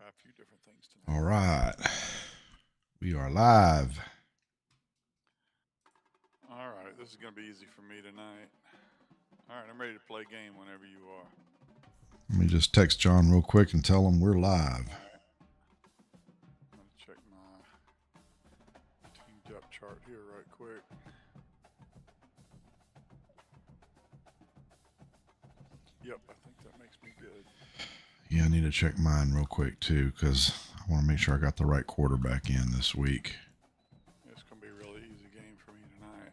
Try a few different things tonight. All right. We are live. All right. This is going to be easy for me tonight. All right. I'm ready to play game whenever you are. Let me just text John real quick and tell him we're live. All right. I'm going to check my team depth chart here right quick. Yep. I think that makes me good. Yeah, I need to check mine real quick too because I want to make sure I got the right quarterback in this week. It's going to be a really easy game for me tonight.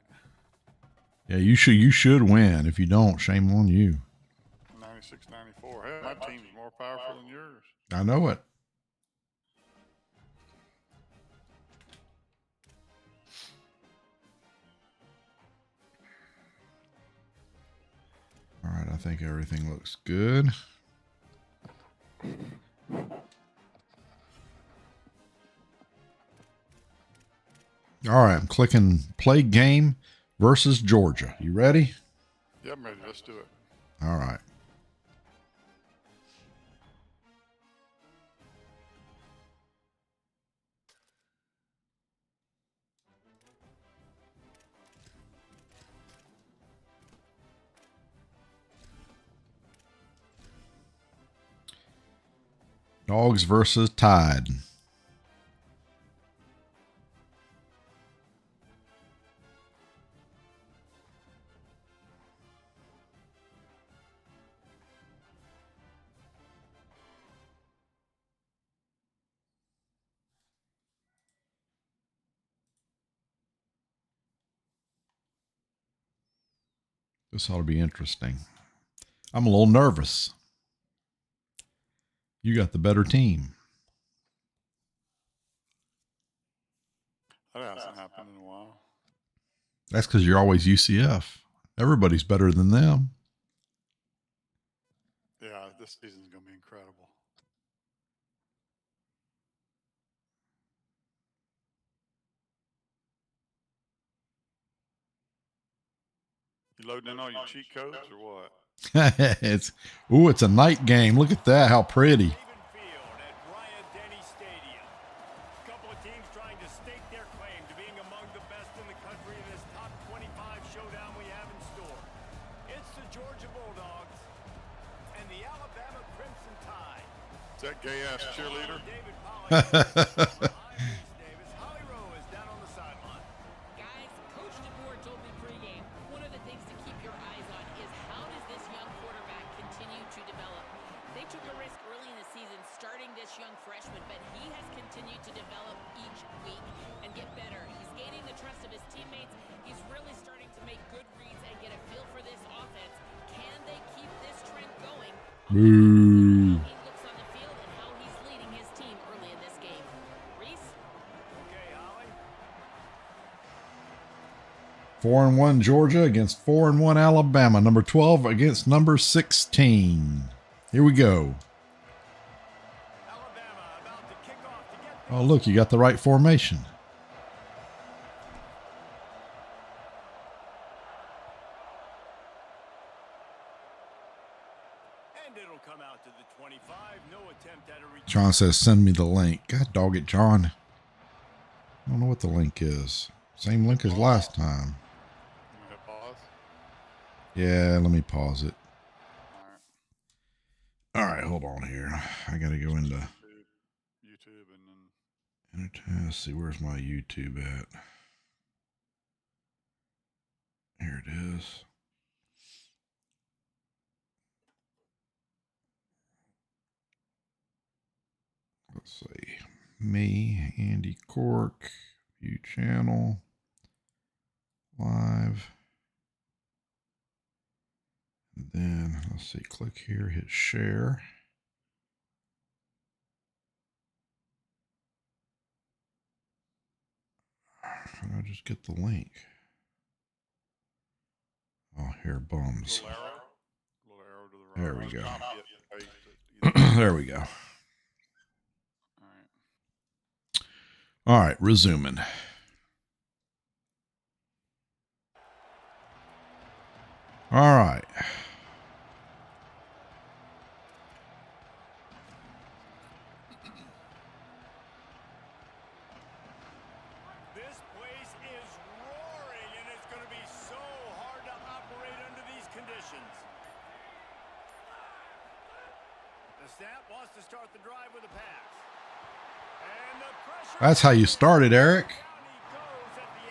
Yeah, you should win. If you don't, shame on you. 96-94. Hey, my team's more powerful than yours. I know it. All right, I think everything looks good. All right, I'm clicking play game versus Georgia. You ready? Yeah, I'm ready. Let's do it. All right. Dogs versus Tide. This ought to be interesting. I'm a little nervous. You got the better team. That hasn't happened in a while. That's because you're always UCF. Everybody's better than them. Yeah, this season's going to be incredible. You loading in all your cheat codes or what? it's a night game. Look at that. How pretty. Is that gay-ass cheerleader? Guys, Coach DeBoer told me pregame, one of the things to keep your eyes on is how does this young quarterback continue to develop? They took a risk early in the season starting this young freshman, but he has continued to develop each week and get better. He's gaining the trust of his teammates. He's really starting to make good reads and get a feel for this offense. Can they keep this trend going? Boo. 4-1 Georgia against 4-1 Alabama. Number 12 against number 16. Here we go. Oh, look, you got the right formation. John says, send me the link. God dog it, John. I don't know what the link is. Same link as last time. Yeah, let me pause it. All right, hold on here. I got to go into YouTube and then let's see, where's my YouTube at? Here it is. Let's see. Me, Andy Cork, view channel, live. And then let's see, click here, hit share. How do I just get the link? Oh, here, bums. little arrow to the right. There we go. There we go. All right, resuming. All right. The snap wants to start the drive with a pass. And the pressure. That's how you started, Eric. Down he goes at the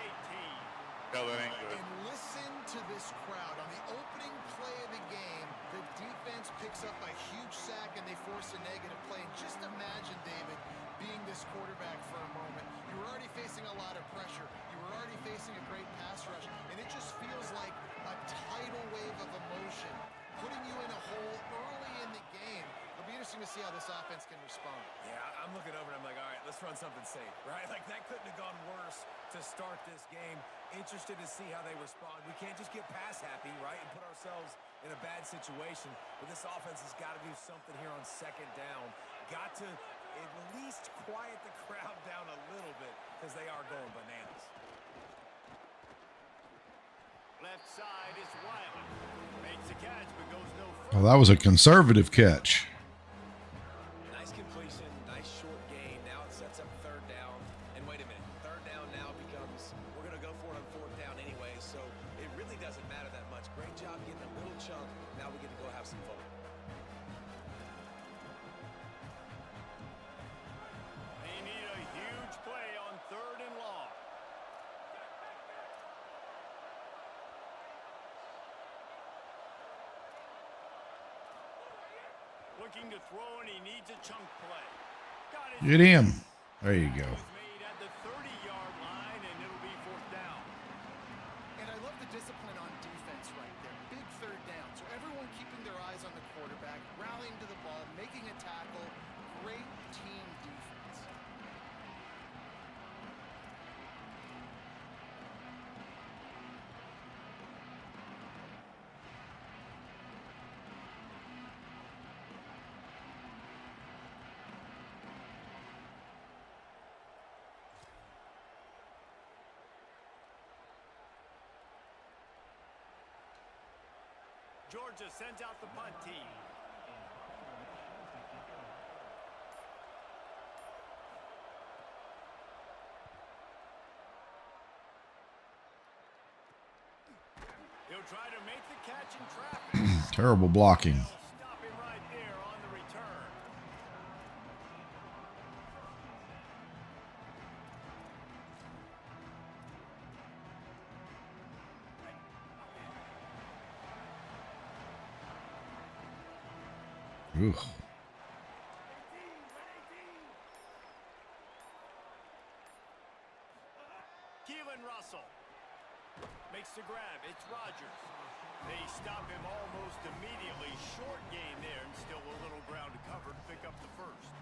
18. No, that ain't good. And listen to this crowd. On the opening play of the game, the defense picks up a huge sack and they force a negative play. And just imagine, David, being this quarterback for a moment. You were already facing a lot of pressure. You were already facing a great pass rush. And it just feels like a tidal wave of emotion, putting you in a hole early in the game. It'll be interesting to see how this offense can respond. Yeah, I'm looking over and I'm like, all right, let's run something safe, right? Like, that couldn't have gone worse to start this game. Interested to see how they respond. We can't just get pass happy, right, and put ourselves in a bad situation. But this offense has got to do something here on second down. Got to at least quiet the crowd down a little bit because they are going bananas. Left side is Wiley. Makes a catch but goes no further. Well, that was a conservative catch. Nice completion, nice short gain. Now it sets up third down. And wait a minute, third down now becomes, we're going to go for it on fourth down anyway, so it really doesn't matter that much. Great job getting a little chunk. Now we get to go have some fun. They need a huge play on third and long. Looking to throw, and he needs a chunk play. Got his Get him. There you go. was made at the 30-yard line, and it'll be fourth down. And I love the discipline on defense right there. Big third down. So everyone keeping their eyes on the quarterback, rallying to the ball, making a tackle. Great team defense. Georgia sends out the punt team. He'll try to make the catch in traffic. Terrible blocking. They'll stop him right there on the return. Ooh. Keelan Russell makes the grab. It's Rodgers. They stop him almost immediately. Short gain there, and still a little ground to cover to pick up the first.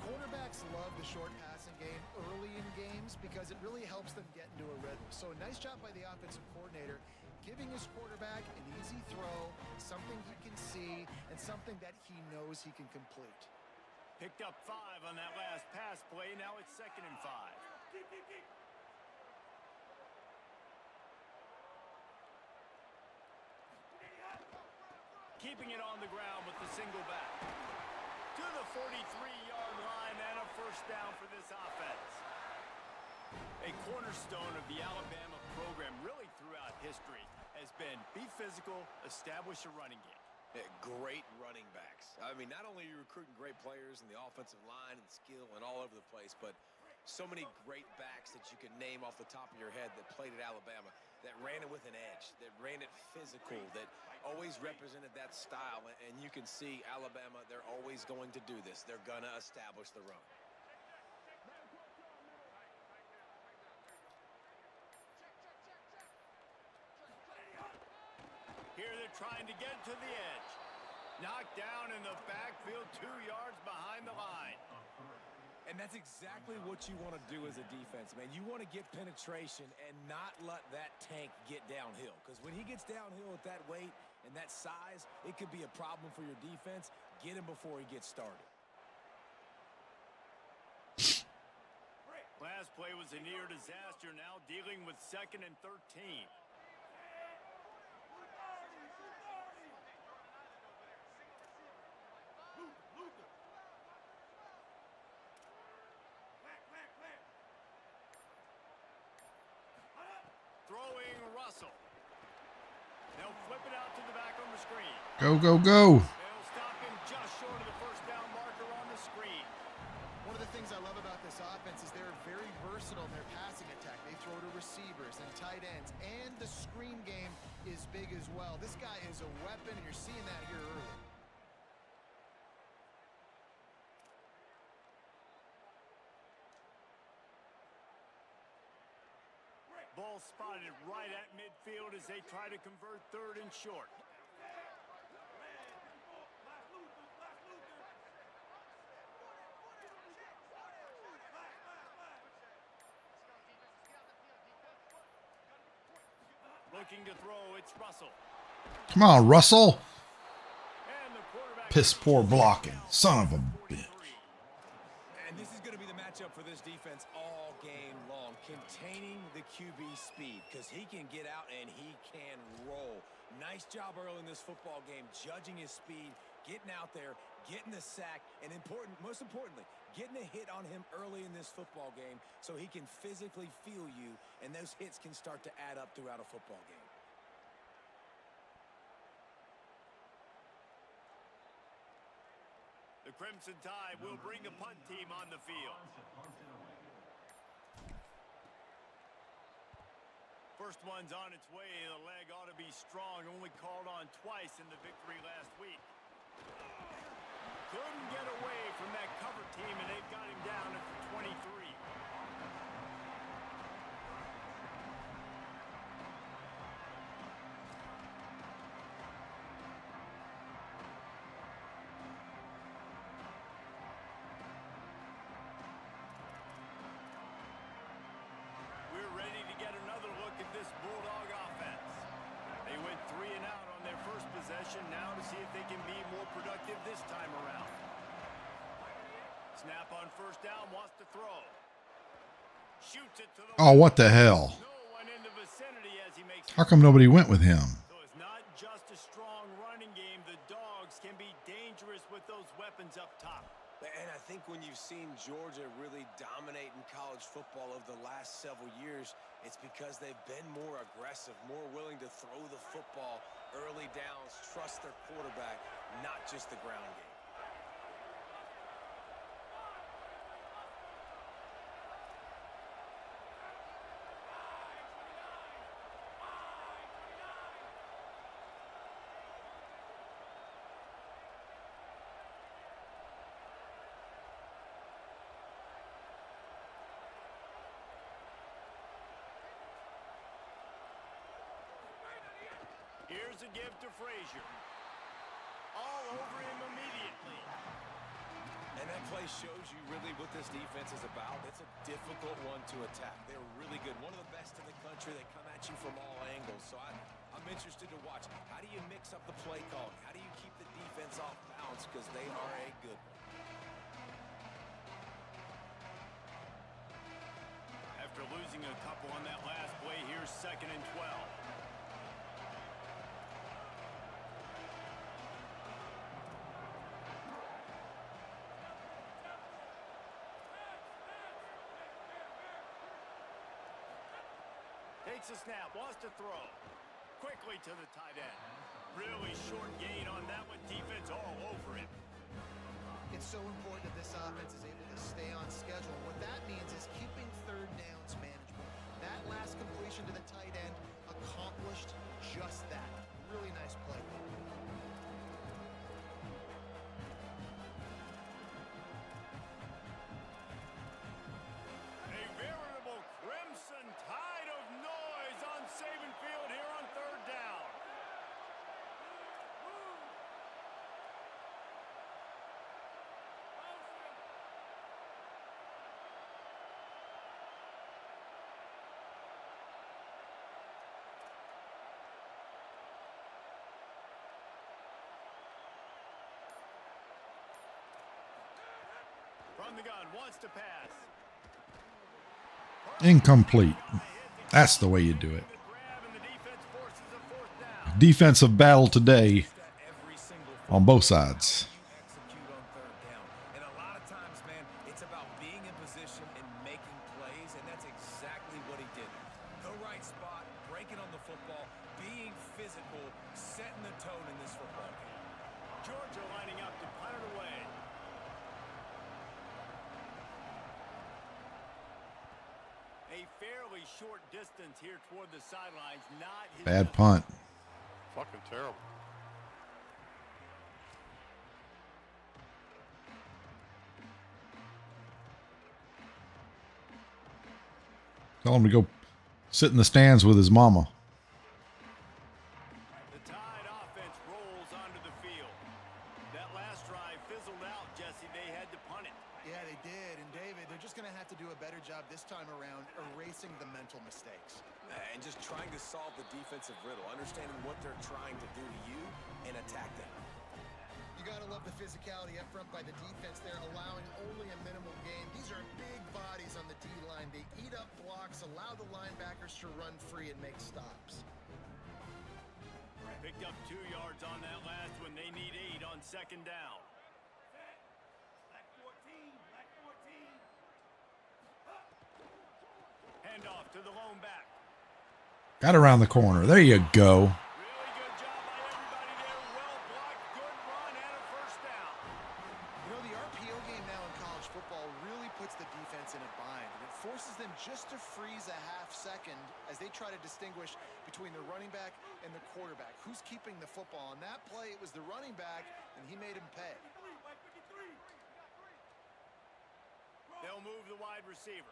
Quarterbacks love the short passing game early in games because it really helps them get into a rhythm. So a nice job by the offensive coordinator, giving his quarterback an easy throw, something he can see, and something that he knows he can complete. Picked up 5 on that last pass play. Now it's 2nd and 5. Keeping it on the ground with the single back. To the 43-yard line and a first down for this offense. A cornerstone of the Alabama program really throughout history has been be physical, establish a running game. Yeah, great running backs. I mean, not only are you recruiting great players in the offensive line and skill and all over the place, but so many great backs that you could name off the top of your head that played at Alabama, that ran it with an edge, that ran it physical, that always represented that style. And you can see Alabama, they're always going to do this. They're going to establish the run. Here they're trying to get to the edge. Knocked down in the backfield, 2 yards behind the line. And that's exactly what you want to do as a defense, man. You want to get penetration and not let that tank get downhill. Because when he gets downhill at that weight and that size, it could be a problem for your defense. Get him before he gets started. Last play was a near disaster. Now dealing with 2nd and 13. Throwing Russell. They'll flip it out to the back on the screen. Go, go, go. They'll stop him just short of the things I love about this offense is they're very versatile in their passing attack. They throw to receivers and tight ends, and the screen game is big as well. This guy is a weapon, and you're seeing that here early. Ball spotted right at midfield as they try to convert third and short. Looking to throw, it's Russell. Come on, Russell. And the quarterback Piss poor blocking. Son of a bitch. And this is going to be the matchup for this defense all game long. Containing the QB speed, because he can get out and he can roll. Nice job early in this football game, judging his speed, getting out there, getting the sack, and most importantly, getting a hit on him early in this football game so he can physically feel you, and those hits can start to add up throughout a football game. The Crimson Tide will bring the punt team on the field. First one's on its way. The leg ought to be strong. Only called on twice in the victory last week. Couldn't get away from that cover team, and they've got him down at the 23. We're ready to get another look at this Bulldog offense. They went 3 and out on their first possession, now to see if they can be more productive this time around. Snap on first down, wants to throw. Shoots it to the Oh, what the hell? No one in the vicinity as he makes. How come nobody went with him? So it's not just a strong running game. The Dogs can be dangerous with those weapons up top. And I think when you've seen Georgia really dominate in college football over the last several years, it's because they've been more aggressive, more willing to throw the football early downs, trust their quarterback, not just the ground game. Here's a give to Frazier. All over him immediately. And that play shows you really what this defense is about. It's a difficult one to attack. They're really good. One of the best in the country. They come at you from all angles. So I'm interested to watch. How do you mix up the play call? How do you keep the defense off balance? Because they are a good one. After losing a couple on that last play, here's 2nd and 12. Takes a snap, wants to throw. Quickly to the tight end. Really short gain on that one. Defense all over him. It's so important that this offense is able to stay on schedule. What that means is keeping third downs manageable. That last completion to the tight end accomplished just that. Really nice play. A veritable crimson tide of noise on Saban Field here on 3rd down. From the gun, wants to pass. Incomplete. That's the way you do it. Defensive battle today on both sides. Execute on 3rd down. And a lot of times, man, it's about being in position and making plays, and that's exactly what he did. The right spot, breaking on the football, being physical, setting the tone in this football game. Georgia lining up to punt it away. a fairly short distance here toward the sidelines. Not his Bad punt. Fucking terrible. Tell him to go sit in the stands with his mama. The Tide offense rolls onto the field. That last drive fizzled out, Jesse. They had to punt it. Yeah, they did. And David, they're just going to have to do a better job this time around erasing the mental mistakes. And just trying to solve the defensive riddle, understanding what they're trying to do to you and attack them. You got to love the physicality up front by the defense there, allowing only a minimal gain. These are big bodies on the D-line. They eat up blocks, allow the linebackers to run free and make stops. Picked up 2 yards on that last one. They need 8 on second down. Hand off to the lone back. Got around the corner. There you go. Really good job by everybody there. Well blocked, good run, and a first down. You know, the RPO game now in college football really puts the defense in a bind. And it forces them just to freeze a half second as they try to distinguish between the running back and the quarterback. Who's keeping the football? On that play, it was the running back, and he made him pay. They'll move the wide receiver.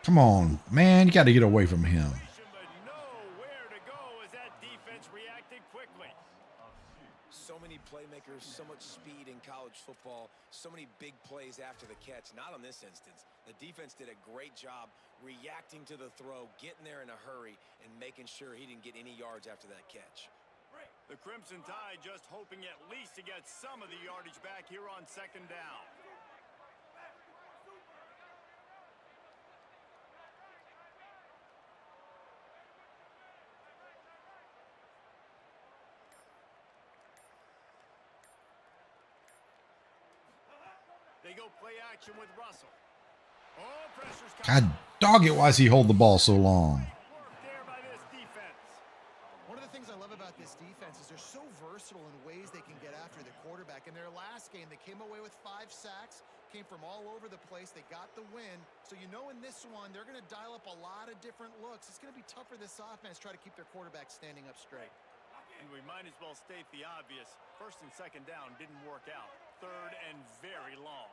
Come on, man. You got to get away from him. But nowhere to go as that defense reacted quickly. So many playmakers, so much speed in college football, so many big plays after the catch. Not on this instance. The defense did a great job reacting to the throw, getting there in a hurry, and making sure he didn't get any yards after that catch. The Crimson Tide just hoping at least to get some of the yardage back here on second down. They go play action with Russell. Oh, pressure's coming. God dog it, why does he hold the ball so long? Work there by this defense. One of the things I love about this defense is they're so versatile in ways they can get after the quarterback. In their last game, they came away with 5 sacks, came from all over the place. They got the win. So you know in this one, they're going to dial up a lot of different looks. It's going to be tough for this offense try to keep their quarterback standing up straight. And we might as well state the obvious. First and second down didn't work out. Third and very long.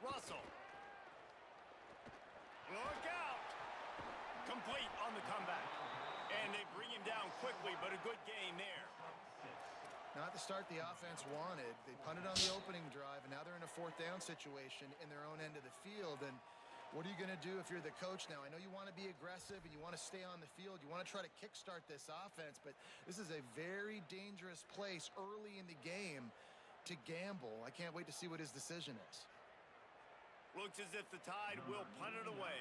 Russell. Look out. Complete on the comeback. And they bring him down quickly, but a good gain there. Not the start the offense wanted. They punted on the opening drive, and now they're in a 4th down situation in their own end of the field. And what are you going to do if you're the coach now? I know you want to be aggressive and you want to stay on the field. You want to try to kickstart this offense, but this is a very dangerous place early in the game to gamble. I can't wait to see what his decision is. Looks as if the Tide will punt it away.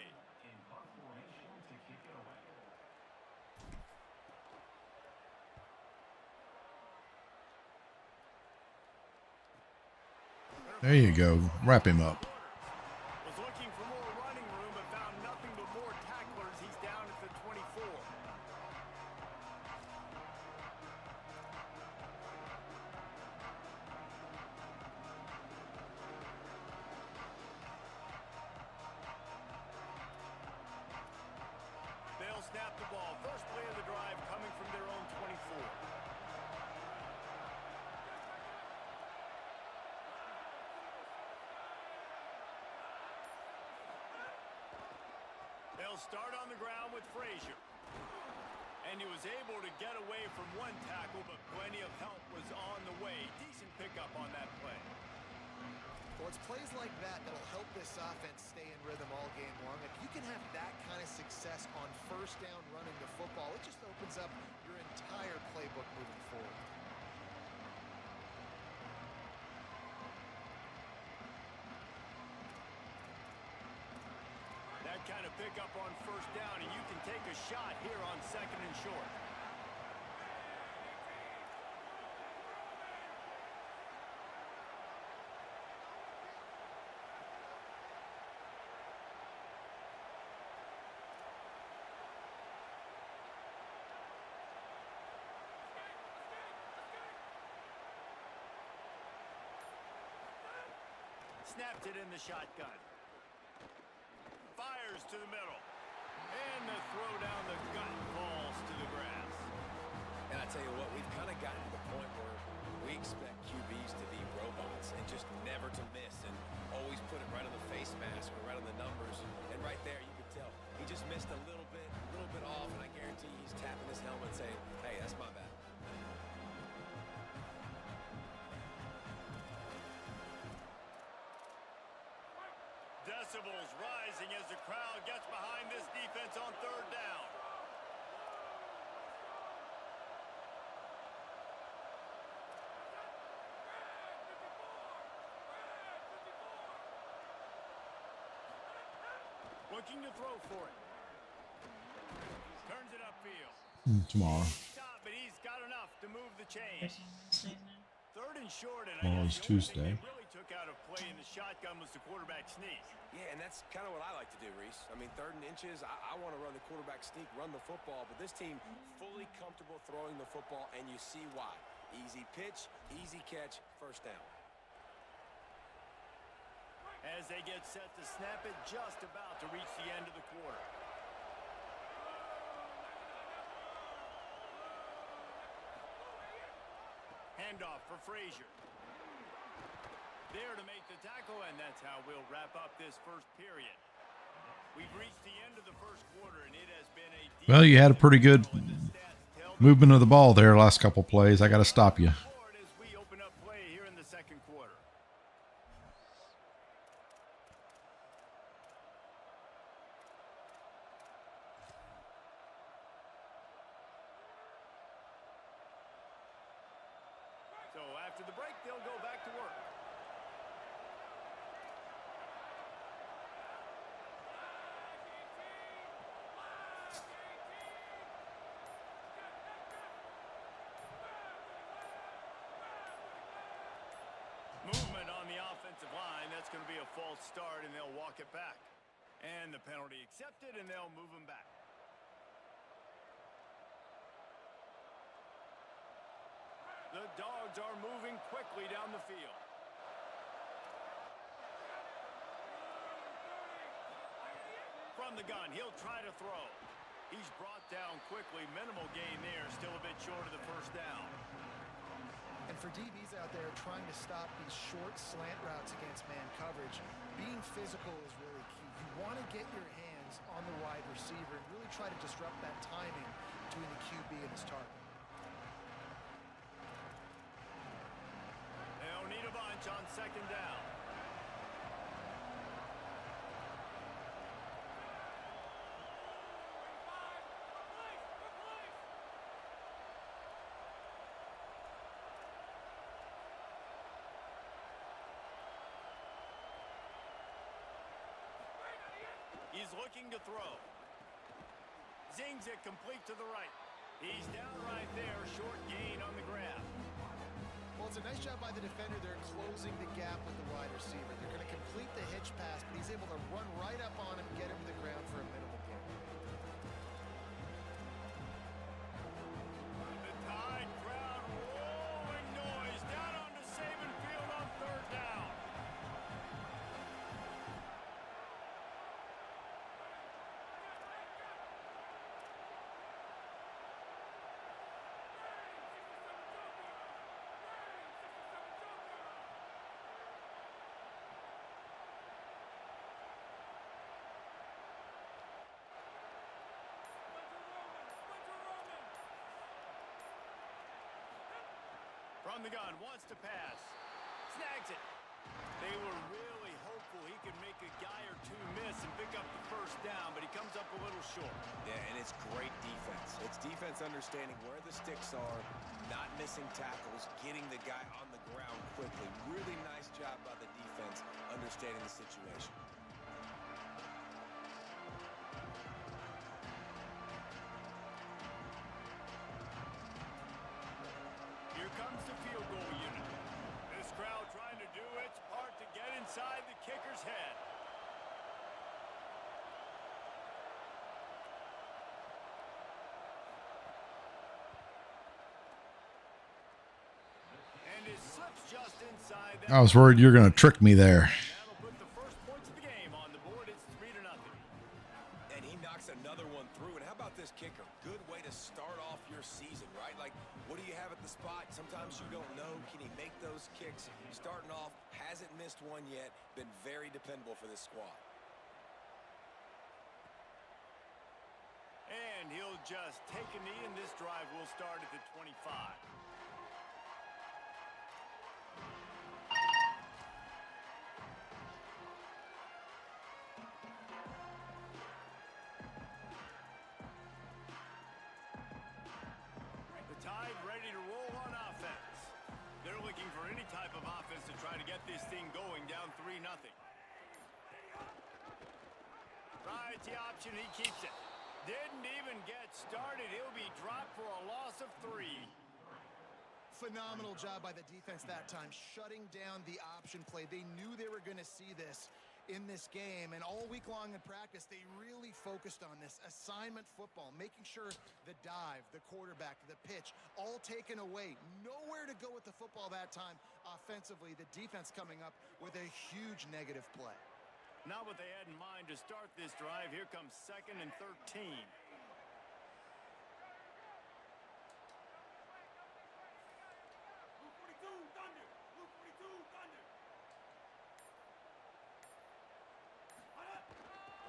There you go. Wrap him up. Was looking for more running room, but found nothing but more tacklers. He's down at the 24. They'll snap the ball. First play of the drive coming from their own 24. They'll start on the ground with Frazier. And he was able to get away from one tackle, but plenty of help was on the way. Decent pickup on that play. Well, it's plays like that that'll help this offense stay in rhythm all game long. If you can have that kind of success on first down running the football, it just opens up your entire playbook moving forward. that kind of pickup on first down, and you can take a shot here on 2nd and short. Snapped it in the shotgun. Fires to the middle. And the throw down the gut falls to the grass. And I tell you what, we've kind of gotten to the point where we expect QBs to be robots and just never to miss and always put it right on the face mask or right on the numbers. And right there, you could tell he just missed a little bit off, and I guarantee he's tapping his helmet saying, hey, that's my bad. Decibels rising as the crowd gets behind this defense on 3rd down. Looking to throw for it. Turns it upfield. Tomorrow. Top, but he's got enough to move the chains. 3rd and short, and Tomorrow's I guess the only Tuesday. thing they really took out of play in the shotgun was the quarterback sneak. Yeah, and that's kind of what I like to do, Reese. I mean, 3rd and inches, I want to run the quarterback sneak, run the football, but this team fully comfortable throwing the football, and you see why. Easy pitch, easy catch, 1st down. As they get set to snap it, just about to reach the end of the quarter. Handoff for Frazier. There to make the tackle, and that's how we'll wrap up this first period. We've reached the end of the first quarter, and it has been a... Well, you had a pretty good movement of the ball there last couple plays. I got to stop you. As we open up play here in the 2nd quarter. So after the break, they'll go back to work. Movement on the offensive line. That's going to be a false start, and they'll walk it back. And the penalty accepted, and they'll move him back. The Dogs are moving quickly down the field. From the gun, he'll try to throw. He's brought down quickly. Minimal gain there. Still a bit short of the 1st down. And for DBs out there trying to stop these short slant routes against man coverage, being physical is really key. You want to get your hands on the wide receiver and really try to disrupt that timing between the QB and his target. They'll need a bunch on 2nd down. He's looking to throw. Zings it complete to the right. He's down right there. Short gain on the grab. Well, it's a nice job by the defender. They're closing the gap with the wide receiver. They're going to complete the hitch pass, but he's able to run right up on him, get him to the ground for a minimal gain. The Tide crowd rolling noise down onto Saban Field on 3rd down. From the gun, wants to pass. Snags it. They were really hopeful he could make a guy or two miss and pick up the 1st down, but he comes up a little short. Yeah, and it's great defense. It's defense understanding where the sticks are, not missing tackles, getting the guy on the ground quickly. Really nice job by the defense understanding the situation. inside the kicker's head. And it slips just inside that. I was worried you're going to trick me there. That'll put the first points of the game on the board. It's 3-0. And he knocks another one through. And how about this kicker? Good way to start off your season, right? Like, what do you have at the spot? Sometimes you don't know. Can he make those kicks? Starting off, hasn't missed one yet. Been very dependable for this squad. And he'll just take a knee, and this drive will start at the 25. The Tide ready to roll on offense. They're looking for any type of offense to try to get this thing going, down 3-0. Tries the option, he keeps it. Didn't even get started. He'll be dropped for a loss of 3. Phenomenal job by the defense that time, shutting down the option play. They knew they were going to see this in this game, and all week long in practice, they really focused on this assignment football, making sure the dive, the quarterback, the pitch, all taken away. Nowhere to go with the football that time offensively. The defense coming up with a huge negative play. Not what they had in mind to start this drive. Here comes 2nd and 13.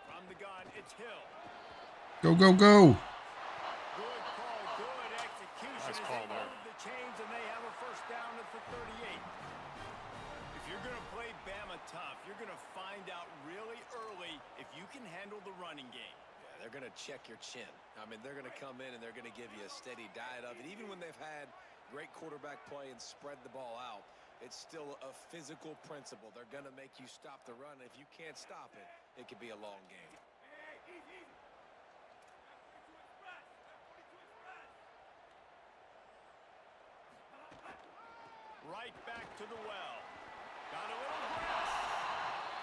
From the gun, it's Hill. Go, go, go. Good call, good execution. Nice as call they there. move the chains, and they have a first down at the 38. If you're going to play Bama tough, you're going to find out really early if you can handle the running game. Yeah, they're going to check your chin. I mean, they're going to come in and they're going to give you a steady diet of it. Even when they've had great quarterback play and spread the ball out, it's still a physical principle. They're going to make you stop the run. If you can't stop it, it could be a long game. Right back to the well. Got a little grass.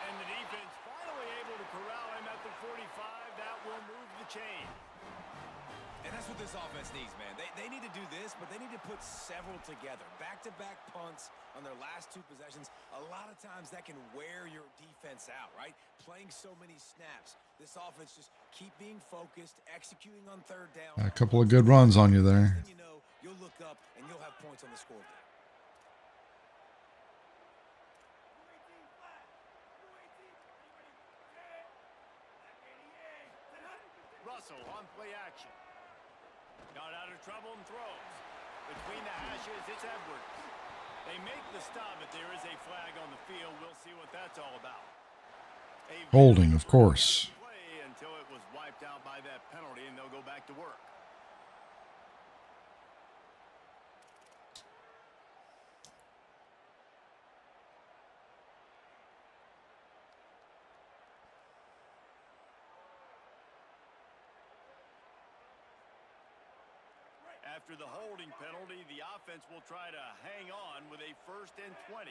And the defense finally able to corral him at the 45. That will move the chain. And that's what this offense needs, man. They need to do this, but they need to put several together. Back-to-back punts on their last 2 possessions. A lot of times that can wear your defense out, right? Playing so many snaps. This offense just keep being focused, executing on 3rd down. A couple of good runs on you there. Then you know, you'll look up and you'll have points on the scoreboard. Russell on play action. Got out of trouble and throws. Between the hashes, it's Edwards. They make the stop, but there is a flag on the field. We'll see what that's all about. Holding, of course. Play until it was wiped out by that penalty, and they'll go back to work. After the holding penalty, the offense will try to hang on with a 1st and 20.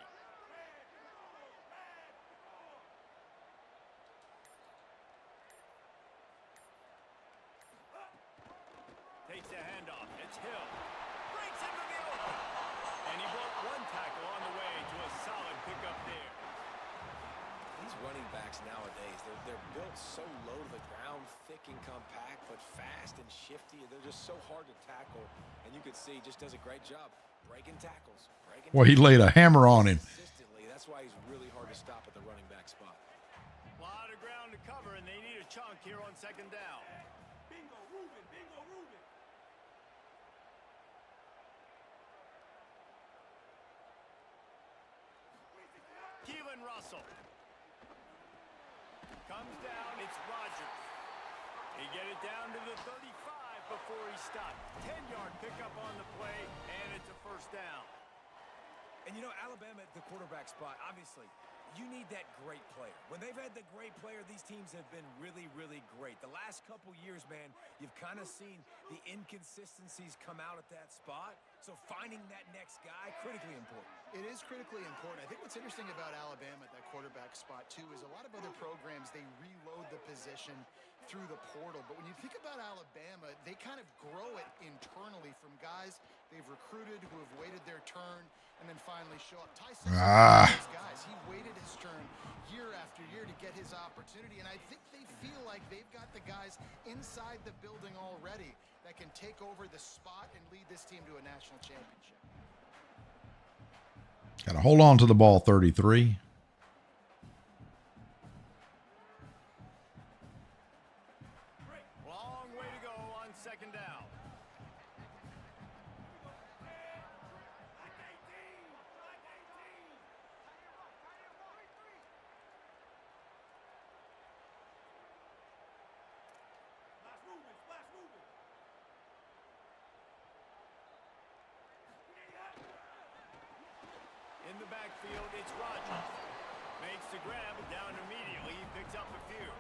Takes the handoff. It's Hill. Breaks into the open. And he broke 1 tackle on the way to a solid pickup there. These running backs nowadays, they're built so low to the ground, thick and compact, but fast and shifty. They're just so hard to tackle. And you can see, just does a great job breaking tackles. Well, he laid a hammer on him. Consistently. That's why he's really hard to stop at the running back spot. A lot of ground to cover, and they need a chunk here on 2nd down. Bingo, Ruben, bingo, Ruben. Keelan Russell. Comes down, it's Rodgers. He get it down to the 35 before he stopped. 10-yard pickup on the play, and it's a 1st down. And you know, Alabama at the quarterback spot, obviously, You need that great player. When they've had the great player, these teams have been really, really great. The last couple years, man, you've kind of seen the inconsistencies come out at that spot. So finding that next guy, critically important. It is critically important. I think what's interesting about Alabama at that quarterback spot, too, is a lot of other programs, they reload the position through the portal. But when you think about Alabama, they kind of grow it internally from guys they've recruited who have waited their turn and then finally show up. Tyson, those guys, he waited his turn year after year to get his opportunity. And I think they feel like they've got the guys inside the building already that can take over the spot and lead this team to a national championship. Got to hold on to the ball, 33. Long way to go on second down. In the backfield, it's Rodgers. Makes the grab down immediately. He picks up a few.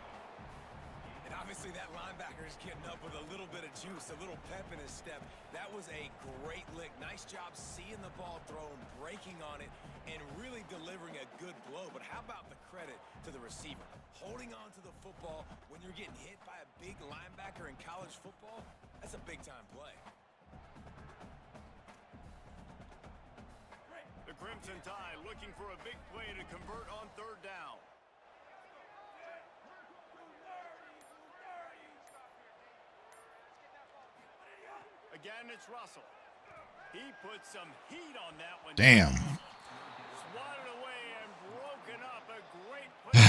And obviously that linebacker is getting up with a little bit of juice, a little pep in his step. That was a great lick. Nice job seeing the ball thrown, breaking on it, and really delivering a good blow. But how about the credit to the receiver? Holding on to the football when you're getting hit by a big linebacker in college football, that's a big-time play. The Crimson Tide looking for a big play to convert on third down. Again, it's Russell. He put some heat on that one. Damn. Swatted away and broken up. A great play.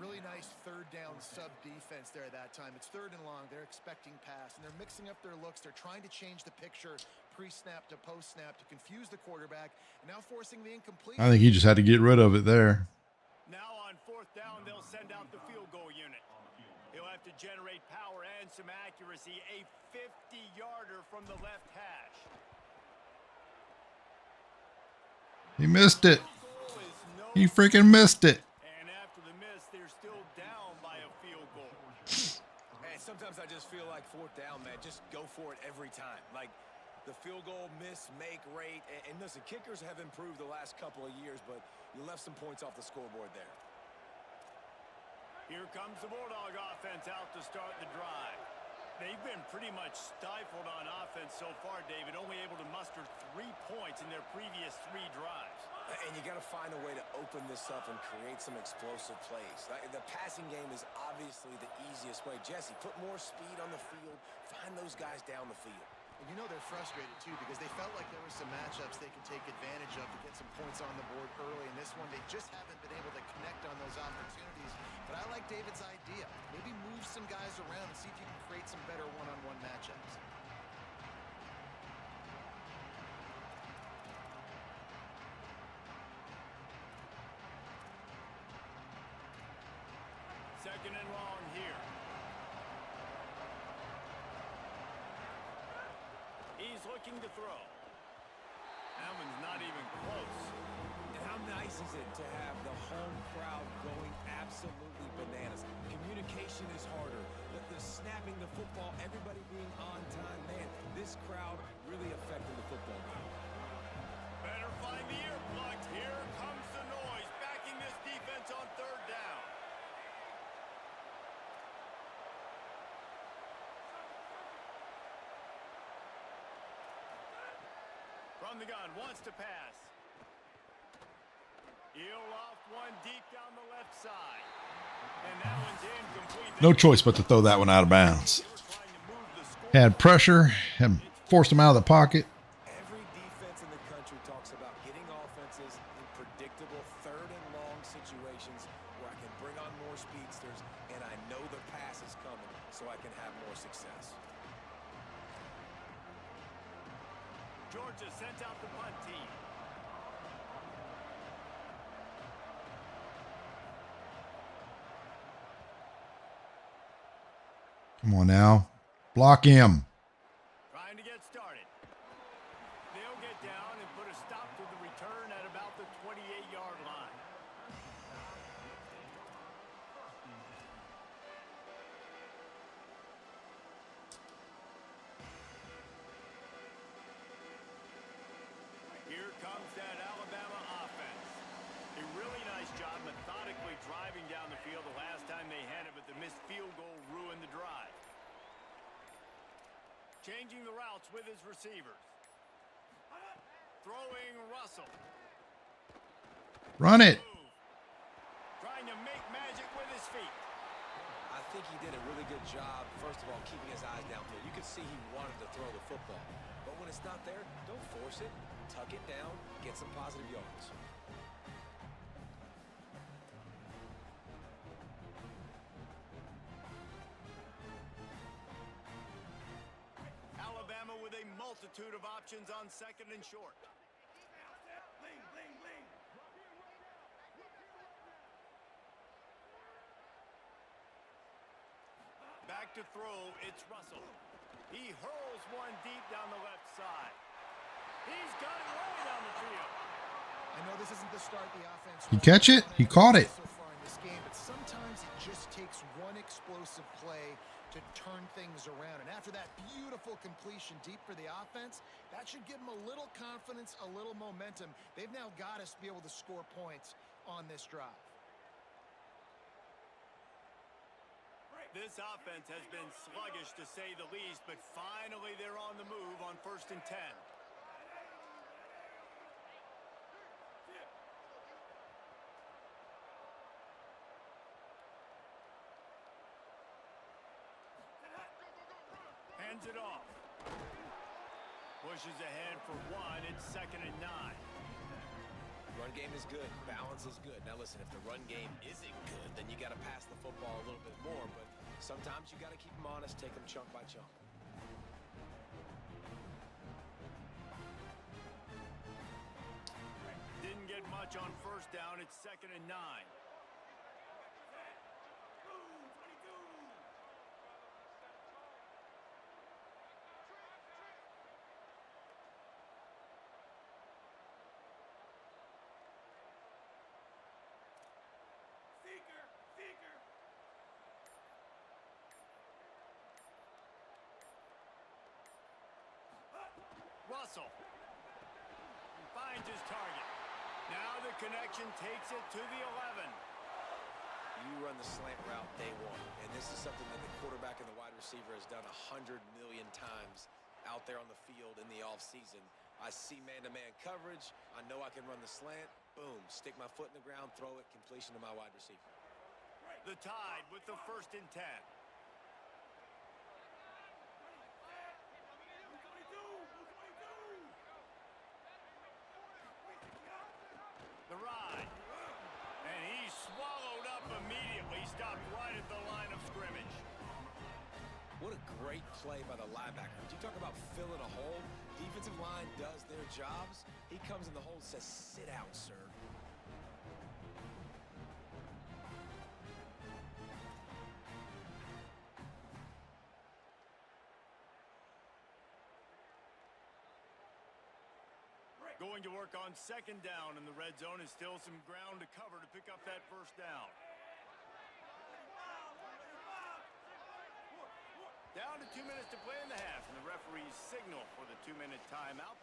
Really nice third down sub defense there that time. It's third and long. They're expecting pass, and they're mixing up their looks. They're trying to change the picture pre-snap to post-snap to confuse the quarterback, and now forcing the incomplete. I think he just had to get rid of it there. Now on fourth down, they'll send out the field goal unit. He'll have to generate power and some accuracy. A 50-yarder from the left hash. He missed it. He freaking missed it. And after the miss, they're still down by a field goal. Man, sometimes I just feel like fourth down, man, just go for it every time. Like the field goal miss, make rate. And listen, kickers have improved the last couple of years, but you left some points off the scoreboard there. Here comes the Bulldog offense out to start the drive. They've been pretty much stifled on offense so far, David, only able to muster 3 points in their previous 3 drives. And you got to find a way to open this up and create some explosive plays. The passing game is obviously the easiest way. Jesse, put more speed on the field. Find those guys down the field. And you know they're frustrated, too, because they felt like there were some matchups they could take advantage of to get some points on the board early. In this one, they just haven't been able to connect on those opportunities. But I like David's idea. Maybe move some guys around and see if you can create some better one-on-one matchups. Second and long here. He's looking to throw. That one's not even close. And how nice is it to have the home crowd going absolutely bananas? Communication is harder. The snapping the football, everybody being on time. Man, this crowd really affected the football game. Better find the earplugs. Here comes the noise, backing this defense on third down. From the gun, wants to pass. He'll loft one deep down the left side. And that one's incomplete. No choice but to throw that one out of bounds. Had pressure, had forced him out of the pocket. Every defense in the country talks about getting offenses in predictable third and long situations where I can bring on more speedsters and I know the pass is coming so I can have more success. Georgia sent out the punt team. Come on now. Block him. Trying to get started. They'll get down and put a stop to the return at about the 28-yard Changing the routes with his receivers. Throwing Russell. Run it. Trying to make magic with his feet. I think he did a really good job, first of all, keeping his eyes downfield. You could see he wanted to throw the football. But when it's not there, don't force it. Tuck it down, get some positive yards. Alabama with a multitude of options on second and short. Bling, bling, bling. Back to throw, it's Russell. He hurls one deep down the left side. He's got it way down the field. I know this isn't the start the offense. You catch it? He caught it. So far in this game, but sometimes it just takes one explosive play to turn things around. And after that beautiful completion deep for the offense, that should give them a little confidence, a little momentum. They've now got us to be able to score points on this drive. This offense has been sluggish to say the least, but finally they're on the move on 1st and 10. Hands it off. Pushes ahead for one. It's 2nd and 9. Run game is good. Balance is good. Now listen, if the run game isn't good, then you got to pass the football a little bit more. But sometimes you got to keep them honest, take them chunk by chunk. Didn't get much on 1st down. It's 2nd and 9. Russell finds his target. Now the connection takes it to the 11. You run the slant route day one, and this is something that the quarterback and the wide receiver has done 100 million times out there on the field in the offseason. I see man-to-man coverage. I know I can run the slant. Boom, stick my foot in the ground, throw it, completion to my wide receiver. The Tide with the 1st and 10. The ride. And he's swallowed up immediately. Stopped right at the line of scrimmage. What a great play by the linebacker. Did you talk about filling a hole? Defensive line does their jobs. He comes in the hole and says, sit out, sir. Going to work on 2nd down in the red zone, and still some ground to cover to pick up that 1st down. Down to 2 minutes to play in the half, and the referee's signal for the 2-minute timeout.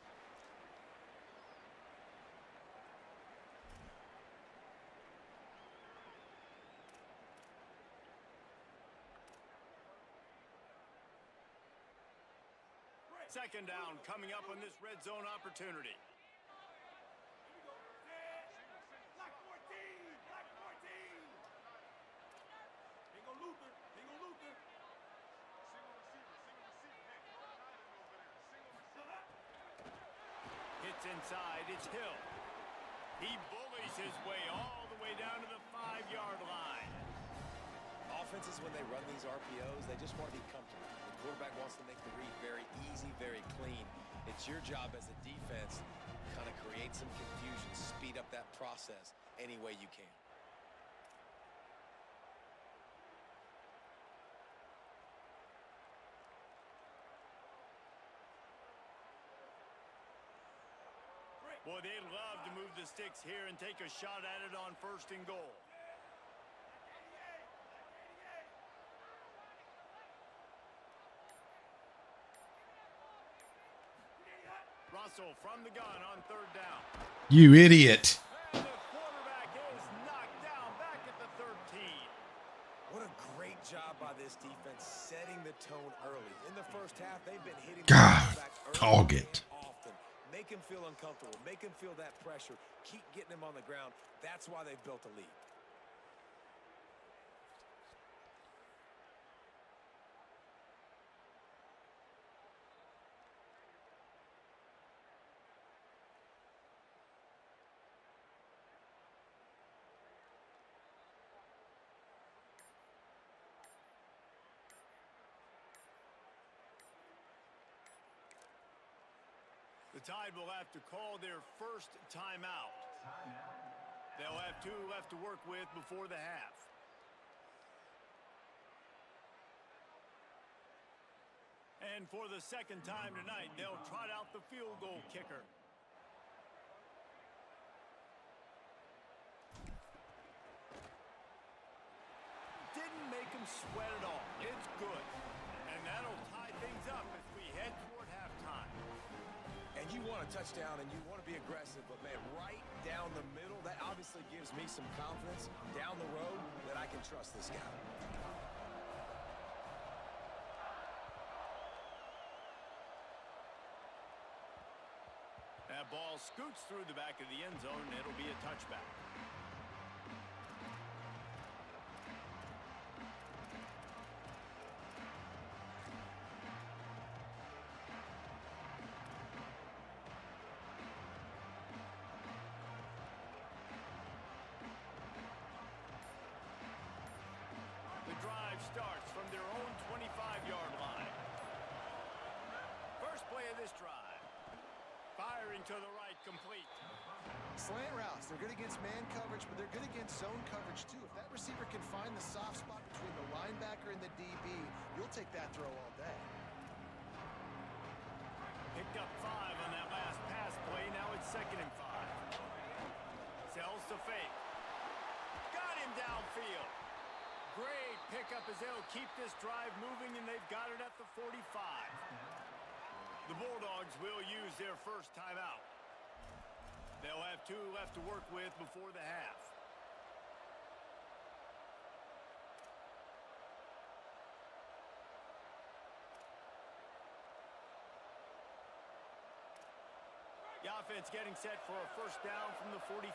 Second down coming up on this red zone opportunity. Black 14! Black 14! Bingo Luther! Bingo Luther! Hits inside, it's Hill. He bullies his way all the way down to the 5-yard line. Offenses, when they run these RPOs, they just want to be comfortable. The quarterback wants to make the read very easy, very clean. It's your job as a defense to kind of create some confusion, speed up that process any way you can. Boy, they'd love to move the sticks here and take a shot at it on 1st and goal. Russell from the gun on 3rd down. You idiot. And the quarterback is knocked down back at the 13. What a great job by this defense setting the tone early. In the first half, they've been hitting the God, quarterback dog early it. and often. Make him feel uncomfortable. Make him feel that pressure. Keep getting him on the ground. That's why they've built a lead. The Tide will have to call their first timeout. They'll have 2 left to work with before the half. And for the second time tonight, they'll trot out the field goal kicker. Didn't make him sweat at all. It's good. And that'll tie things up as we head toward halftime. And you want a touchdown and you want to be aggressive, but man, right down the middle, that obviously gives me some confidence down the road that I can trust this guy. That ball scoots through the back of the end zone, and it'll be a touchback. The drive starts from their own 25-yard line. First play of this drive. Firing to the right, complete. Slant routes, they're good against man coverage, but they're good against zone coverage too. If that receiver can find the soft spot between the linebacker and the DB, you'll take that throw all day. Picked up 5 on that last pass play. Now it's 2nd and 5. Sells to fake. Got him downfield. Great pickup as they'll keep this drive moving, and they've got it at the 45. The Bulldogs will use their first timeout. They'll have 2 left to work with before the half. The offense getting set for a first down from the 45.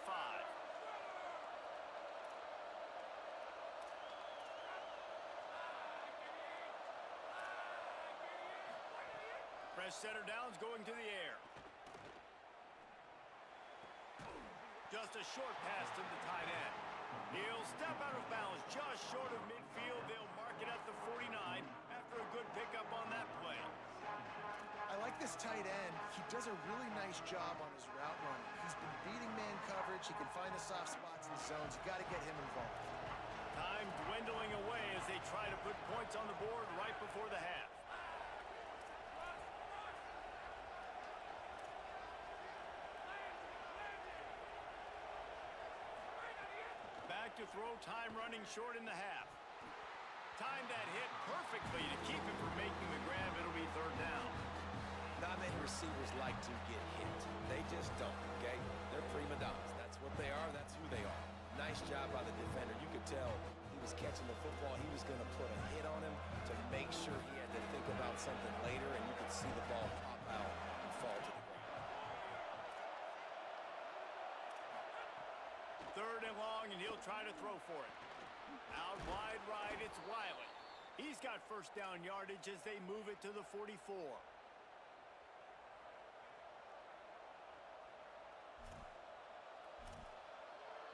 Press center downs going to the air. Just a short pass to the tight end. He'll step out of bounds just short of midfield. They'll mark it at the 49 after a good pickup on that play. I like this tight end. He does a really nice job on his route running. He's been beating man coverage. He can find the soft spots in the zones. You got to get him involved. Time dwindling away as they try to put points on the board right before the half. Back to throw, time running short in the half. Timed that hit perfectly to keep him from making the grab. It'll be 3rd down. Not many receivers like to get hit. They just don't, okay? They're prima donnas. That's what they are. That's who they are. Nice job by the defender. You could tell he was catching the football. He was going to put a hit on him to make sure he had to think about something later, and you could see the ball pop out and fall to the ground. 3rd and long, and he'll try to throw for it. Out wide right, it's Wiley. He's got first down yardage as they move it to the 44.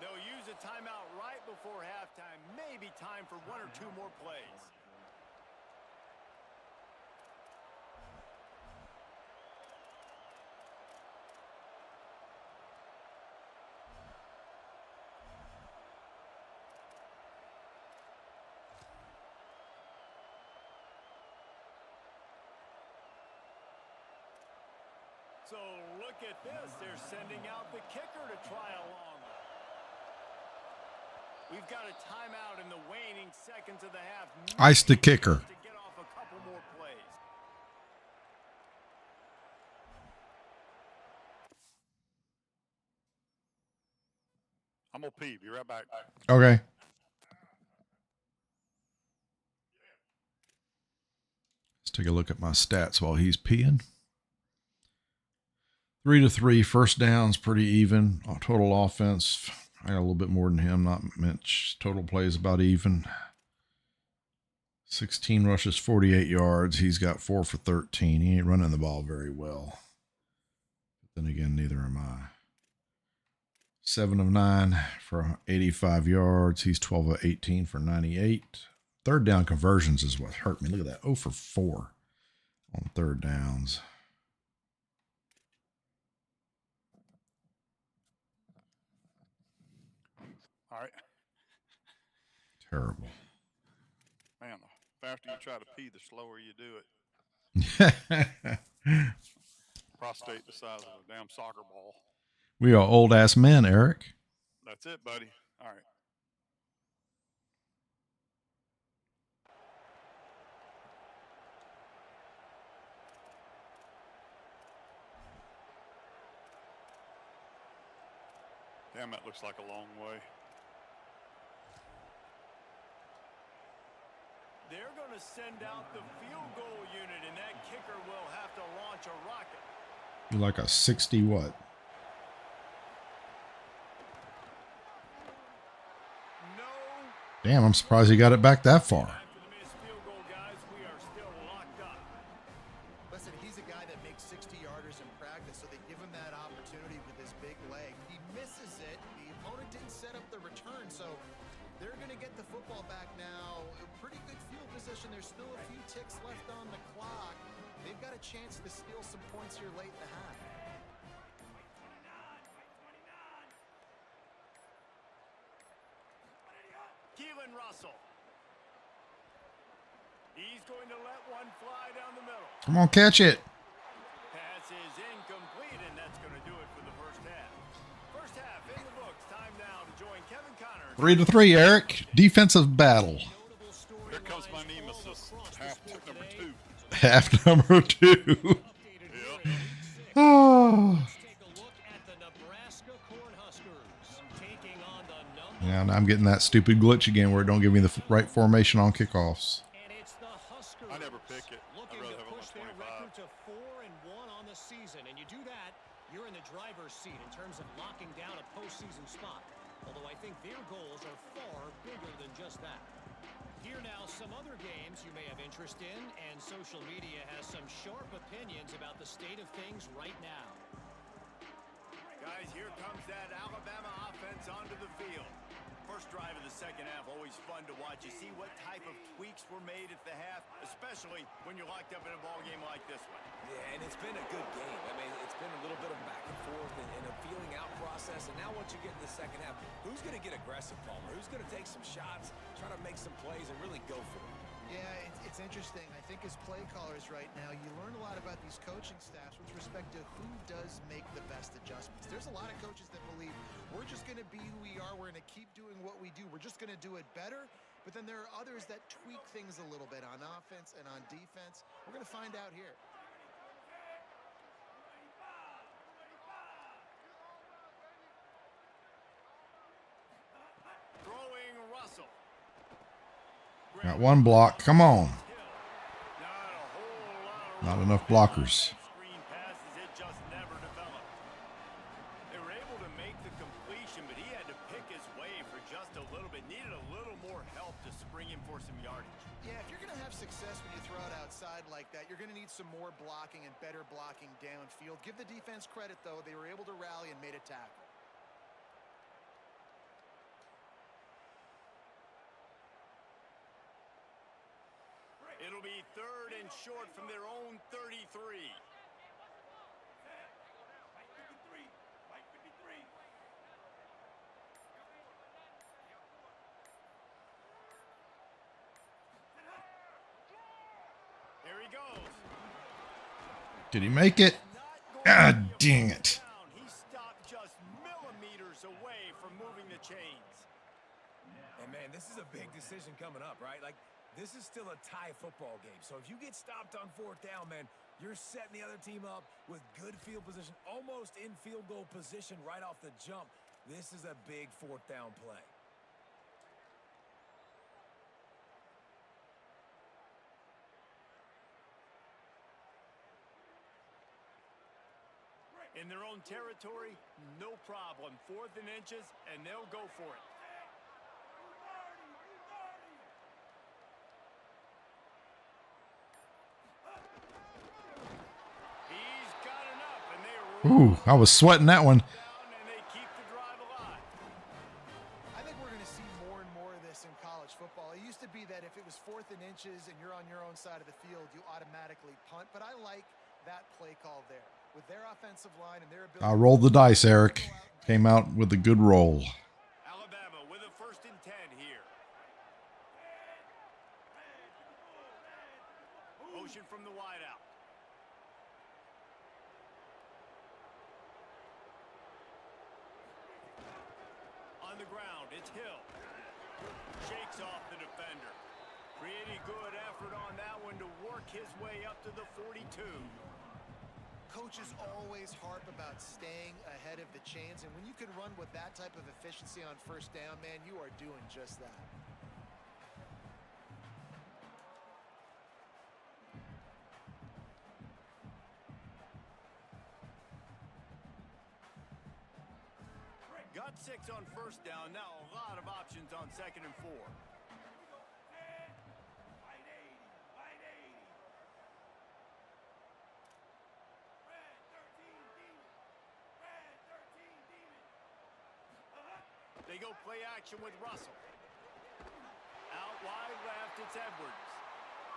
They'll use a timeout right before halftime. Maybe time for 1 or 2 more plays. So look at this. They're sending out the kicker to try a long one. We've got a timeout in the waning seconds of the half. Ice the kicker. To get off a couple more plays. I'm gonna pee. Be right back. Okay. take a look at my stats while he's peeing. 3-3, first downs, pretty even. Total offense, I got a little bit more than him, not much. Total plays about even. 16 rushes, 48 yards. He's got 4 for 13. He ain't running the ball very well. But then again, neither am I. 7 of 9 for 85 yards. He's 12 of 18 for 98. Third down conversions is what hurt me. Look at that. 0 for 4 on third downs. All right. Terrible. Man, the faster you try to pee, the slower you do it. Prostate the size of a damn soccer ball. We are old ass men, Eric. That's it, buddy. All right. Damn, that looks like a long way. They're going to send out the field goal unit, and that kicker will have to launch a rocket. Like a 60 what? No. Damn, I'm surprised he got it back that far. After the missed field goal, guys, we are still locked up. Listen, he's a guy that makes 60-yarders in practice, so they give him that opportunity with his big leg. He misses it. The opponent didn't set up the return, so they're going to get the football back now. A pretty good field position. There's still a few ticks left on the clock. They've got a chance to steal some points here late in the half. Keelan Russell. He's going to let one fly down the middle. Come on, catch it. Pass is incomplete, and that's going to do it for the first half. First half in the books. Time now to join Kevin Connors. 3-3, Eric. Defensive battle. Here comes my nemesis, half number 2. Half number 2. Yep. Oh. Yeah, and I'm getting that stupid glitch again where it don't give me the right formation on kickoffs. I never pick it. I'd rather have it on 25. To 4-1 on the season, and you do that, you're in the driver's seat in terms of locking down a postseason spot. Although I think their goals are far bigger than just that. Here now, some other games you may have interest in, and social media has some sharp opinions about the state of things right now. Guys, here comes that Alabama offense onto the field. First drive of the second half, always fun to watch. You see what type of tweaks were made at the half, especially when you're locked up in a ball game like this one. Yeah, and it's been a good game. I mean, it's been a little bit of back and forth and a feeling out process. And now once you get in the second half, who's going to get aggressive, Palmer? Who's going to take some shots, try to make some plays, and really go for it? Yeah, it's interesting. I think as play callers right now, you learn a lot about these coaching staffs with respect to who does make the best adjustments. There's a lot of coaches that believe we're just going to be who we are. We're going to keep doing what we do. We're just going to do it better. But then there are others that tweak things a little bit on offense and on defense. We're going to find out here. Throwing Russell. Got one block. Come on. Not Not enough blockers. Screen passes, it just never developed. They were able to make the completion, but he had to pick his way for just a little bit. Needed a little more help to spring him for some yardage. Yeah, if you're going to have success when you throw it outside like that, you're going to need some more blocking and better blocking downfield. Give the defense credit, though. They were able to rally and made a tackle. It'll be third and short from their own 33. Here he goes. Did he make it? God dang it. He stopped just millimeters away from moving the chains. And, man, this is a big decision coming up, right? Like, this is still a tie football game. So if you get stopped on fourth down, man, you're setting the other team up with good field position, almost in field goal position right off the jump. This is a big fourth down play. In their own territory, no problem. 4th and inches, and they'll go for it. He's got enough, and they Ooh, I was sweating that one. down, and they keep the drive alive. I think we're going to see more and more of this in college football. It used to be that if it was 4th and inches and you're on your own side of the field, you automatically punt. But I like that play call there. With their offensive line and their ability. I rolled the dice, Eric. Came out with a good roll. Alabama with a 1st and 10 here. Motion from the wideout. On the ground, it's Hill. Shakes off the defender. Pretty good effort on that one to work his way up to the 42. Coaches always harp about staying ahead of the chains, and when you can run with that type of efficiency on 1st down, man, you are doing just that. Got 6 on 1st down. Now a lot of options on 2nd and 4. They go play action with Russell. Out wide left, it's Edwards.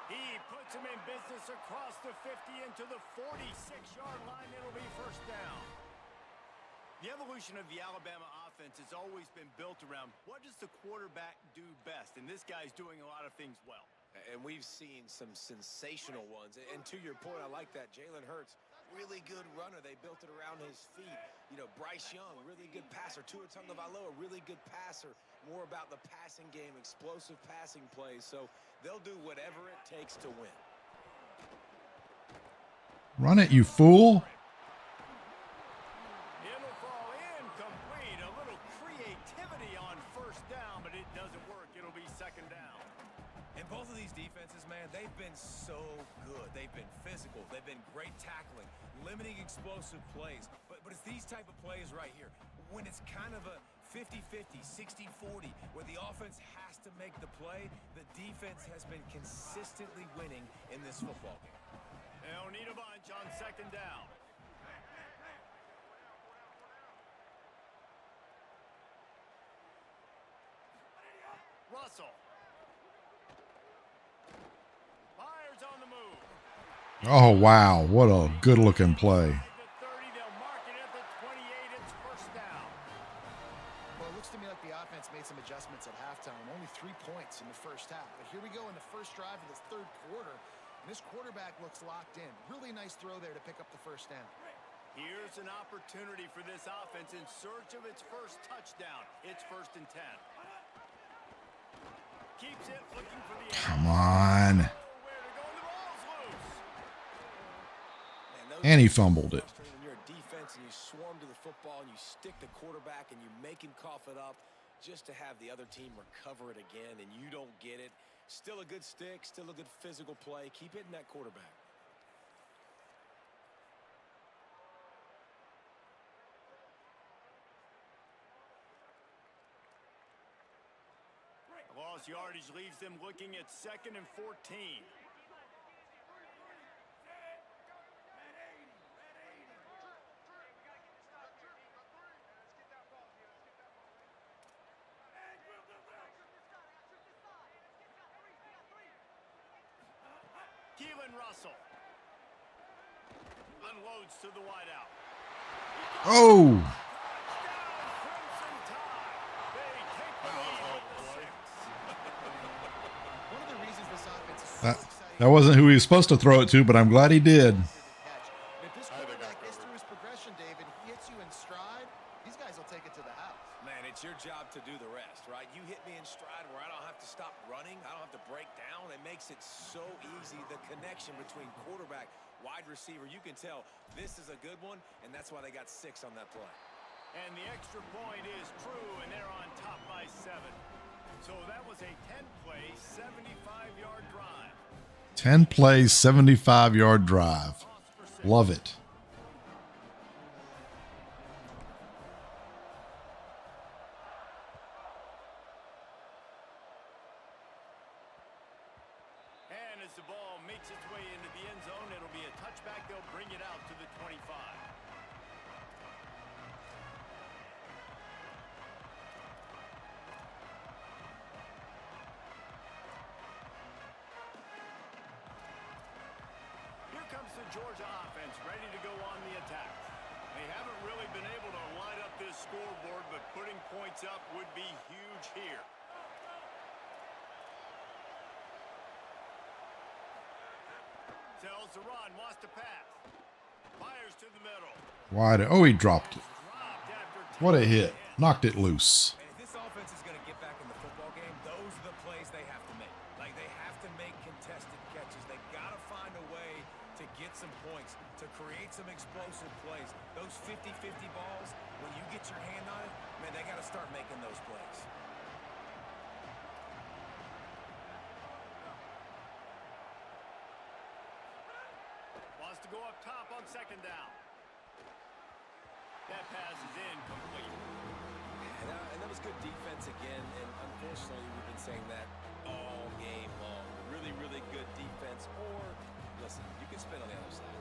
He puts him in business across the 50 into the 46-yard line. It'll be 1st down. The evolution of the Alabama offense has always been built around what does the quarterback do best, and this guy's doing a lot of things well. And we've seen some sensational ones. And to your point, I like that. Jalen Hurts, really good runner. They built it around his feet. You know, Bryce Young, really good passer. Tua Tagovailoa, really good passer. More about the passing game, explosive passing plays. So they'll do whatever it takes to win. Run it, you fool. It'll fall incomplete. A little creativity on 1st down, but it doesn't work. It'll be 2nd down. And both of these defenses, man, they've been so good. They've been physical. They've been great tackling, limiting explosive plays. But it's these type of plays right here. When it's kind of a 50-50, 60-40, where the offense has to make the play, the defense has been consistently winning in this football game. They'll need a bunch on 2nd down. Russell. Fires on the move. Oh, wow. What a good-looking play. The 30, they'll mark it at the 28. It's 1st down. Well, it looks to me like the offense made some adjustments at halftime. Only 3 points in the 1st half. But here we go in the 1st drive of this 3rd quarter. And this quarterback looks locked in. Really nice throw there to pick up the 1st down. Here's an opportunity for this offense in search of its 1st touchdown. It's 1st and 10. Keeps it looking for the Come on. Where to go, and the ball's loose. Man, those And he are fumbled it. frustrating when you're a defense and you swarm to the football and you stick the quarterback and you make him cough it up just to have the other team recover it again and you don't get it. Still a good stick, still a good physical play. Keep hitting that quarterback. Lost yardage leaves them looking at 2nd and 14. Keelan Russell unloads to the wideout. Oh, Crimson Tide. They take the lead with the 6. One of the reasons this offense is so that, exciting. that wasn't who he was supposed to throw it to, but I'm glad he did. If this quarterback gets through his progression, David, he hits you in stride, these guys will take it to the house. Man, it's your job to do the rest, right? You hit me in stride where I don't have to stop running. I don't have to break down. It makes it so easy, the connection between quarterback, wide receiver. You can tell this is a good one, and that's why they got 6 on that play. And the extra point is true, and they're on top by 7. So that was a 10-play, 75-yard drive. 10 play, 75-yard drive. Love it. Georgia offense ready to go on the attack. They haven't really been able to light up this scoreboard, but putting points up would be huge here. Tells to run, wants to pass. Fires to the middle. Wide. Oh, he dropped it. Dropped after What a taking hit. Knocked it loose. And if this offense is going to get back in the football game, those are the plays they have to make. Like, they have to make contested catches. They got to find a way to get some points, to create some explosive plays. Those 50-50 balls, when you get your hand on it, man, they got to start making those plays. Wants to go up top on second down. That pass is incomplete. And that was good defense again, and unfortunately, we've been saying that all game long. Really, really good defense, or, listen, you can spin on the other side.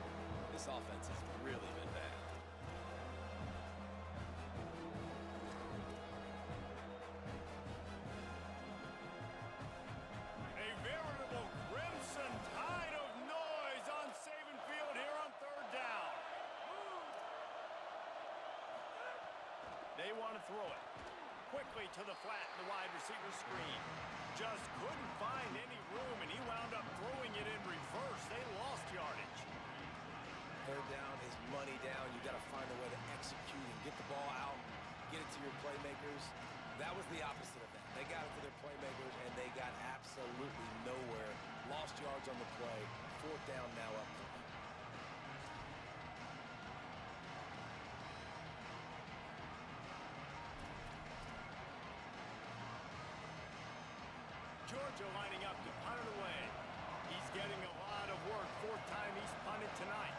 This offense has really been bad. A veritable crimson tide of noise on Saban Field here on third down. They want to throw it. Quickly to the flat, the wide receiver screen. Just couldn't find any room, and he wound up throwing it in reverse. They lost yardage. Third down is money down. You got to find a way to execute and get the ball out, get it to your playmakers. That was the opposite of that. They got it to their playmakers, and they got absolutely nowhere. Lost yards on the play. Fourth down now up. Georgia lining up to punt it away. He's getting a lot of work. Fourth time he's punted tonight.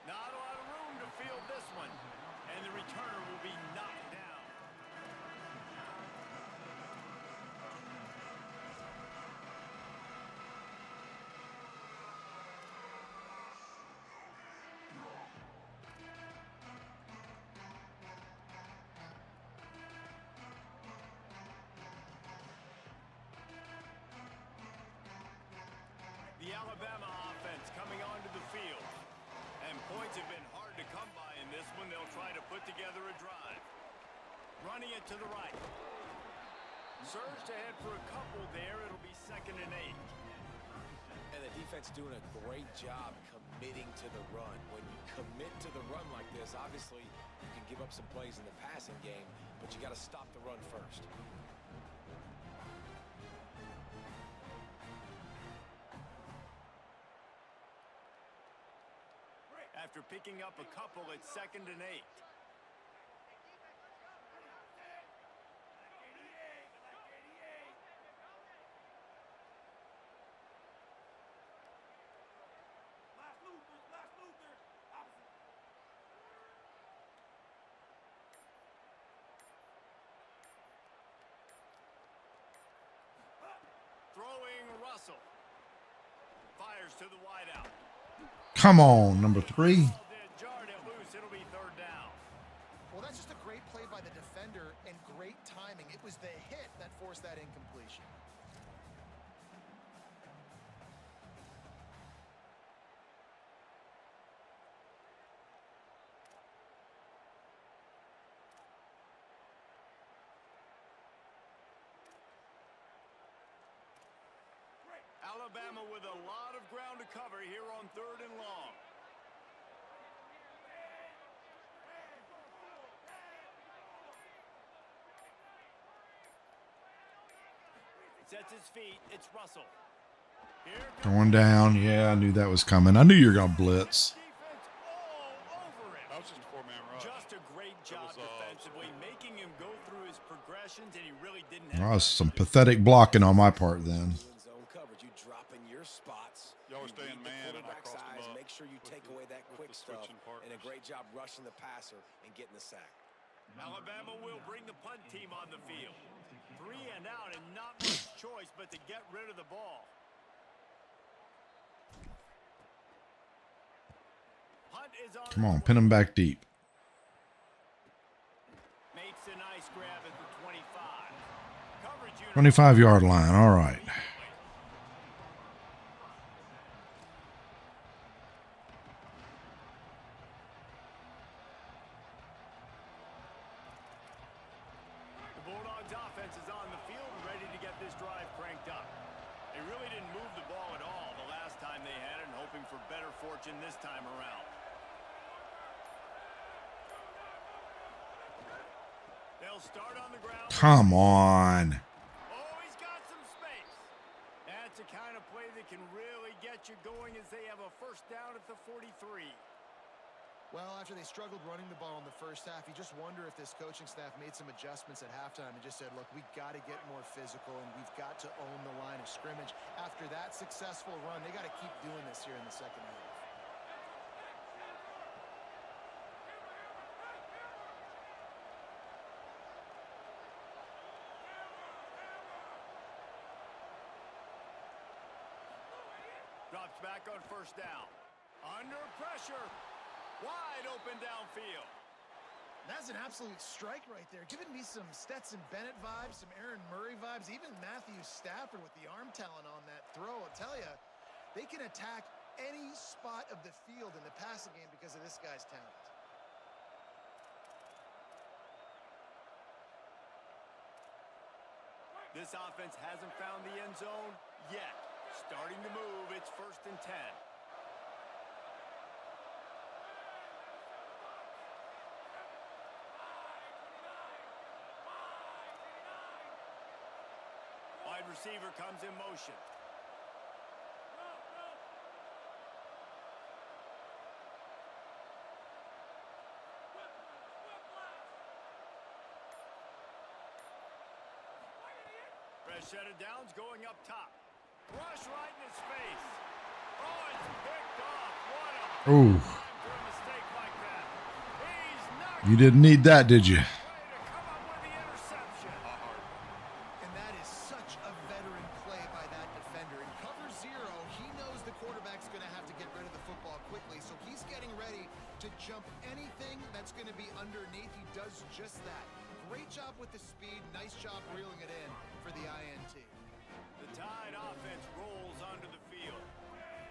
Not a lot of room to field this one. And the returner will be knocked down. The Alabama offense coming onto the field. And points have been hard to come by in this one. They'll try to put together a drive. Running it to the right. Surged ahead for a couple there. It'll be 2nd and 8. And the defense doing a great job committing to the run. When you commit to the run like this, obviously you can give up some plays in the passing game, but you got to stop the run first. After picking up a couple, it's 2nd and 8. Throwing Russell. Fires to the wideout. Come on, number 3. Jarred it loose. It'll be 3rd down. Well, that's just a great play by the defender and great timing. It was the hit that forced that incompletion. Alabama with a lot of ground to cover here on 3rd and long. Sets his feet. It's Russell. Here Going down. Yeah, I knew that was coming. I knew you were going to blitz. defense all over him. That was just a 4-man rush. Just a great job was, defensively, making him go through his progressions, and he really didn't That have was some pathetic blocking on my part then. Doing zone coverage, you drop in your spots. You always stay read in the man, and I quarterback's crossed him eyes, up make sure you with take the- away that with quick the stuff, switching and a partners. great job rushing the passer and getting the sack. Alabama will bring the punt team on the field. 3 and out, and not much choice but to get rid of the ball. Punt is on. Come on, pin him back deep. Makes a nice grab at the 25. Coverage unit 25-yard line. All right. The Bulldogs offense is on the field and ready to get this drive cranked up. They really didn't move the ball at all the last time they had it, and hoping for better fortune this time around. They'll start on the ground. Come on. Oh, he's got some space. That's the kind of play that can really get you going as they have a first down at the 43. Well, after they struggled running the ball in the first half, you just wonder if this coaching staff made some adjustments at halftime and just said, look, we got to get more physical and we've got to own the line of scrimmage. After that successful run, they got to keep doing this here in the second half. Drops back on first down. Under pressure. Wide open downfield. That's an absolute strike right there. Giving me some Stetson Bennett vibes, some Aaron Murray vibes, even Matthew Stafford with the arm talent on that throw. I'll tell you, they can attack any spot of the field in the passing game because of this guy's talent. This offense hasn't found the end zone yet. Starting to move, it's 1st and 10. Wide receiver comes in motion. Fresh set of downs going up top. Rush right in his face. Oh, it's picked off. What a Ooh. time for a mistake like that. He's knocked You didn't need that, did you? way to come up with the interception. And that is such a veteran play by that defender. In cover zero, he knows the quarterback's going to have to get rid of the football quickly, so he's getting ready to jump anything that's going to be underneath. He does just that. Great job with the speed. Nice job reeling it in for the INT. The Tide offense rolls onto the field.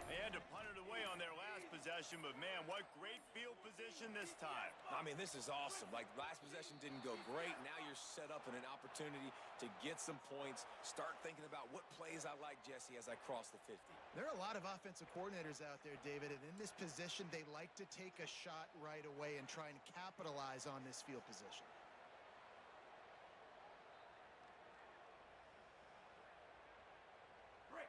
They had to punt it away on their last possession, but man, what great field position this time. I mean, this is awesome. Like, last possession didn't go great. Now you're set up in an opportunity to get some points. Start thinking about what plays I like, Jesse, as I cross the 50. There are a lot of offensive coordinators out there, David, and in this position, they like to take a shot right away and try and capitalize on this field position.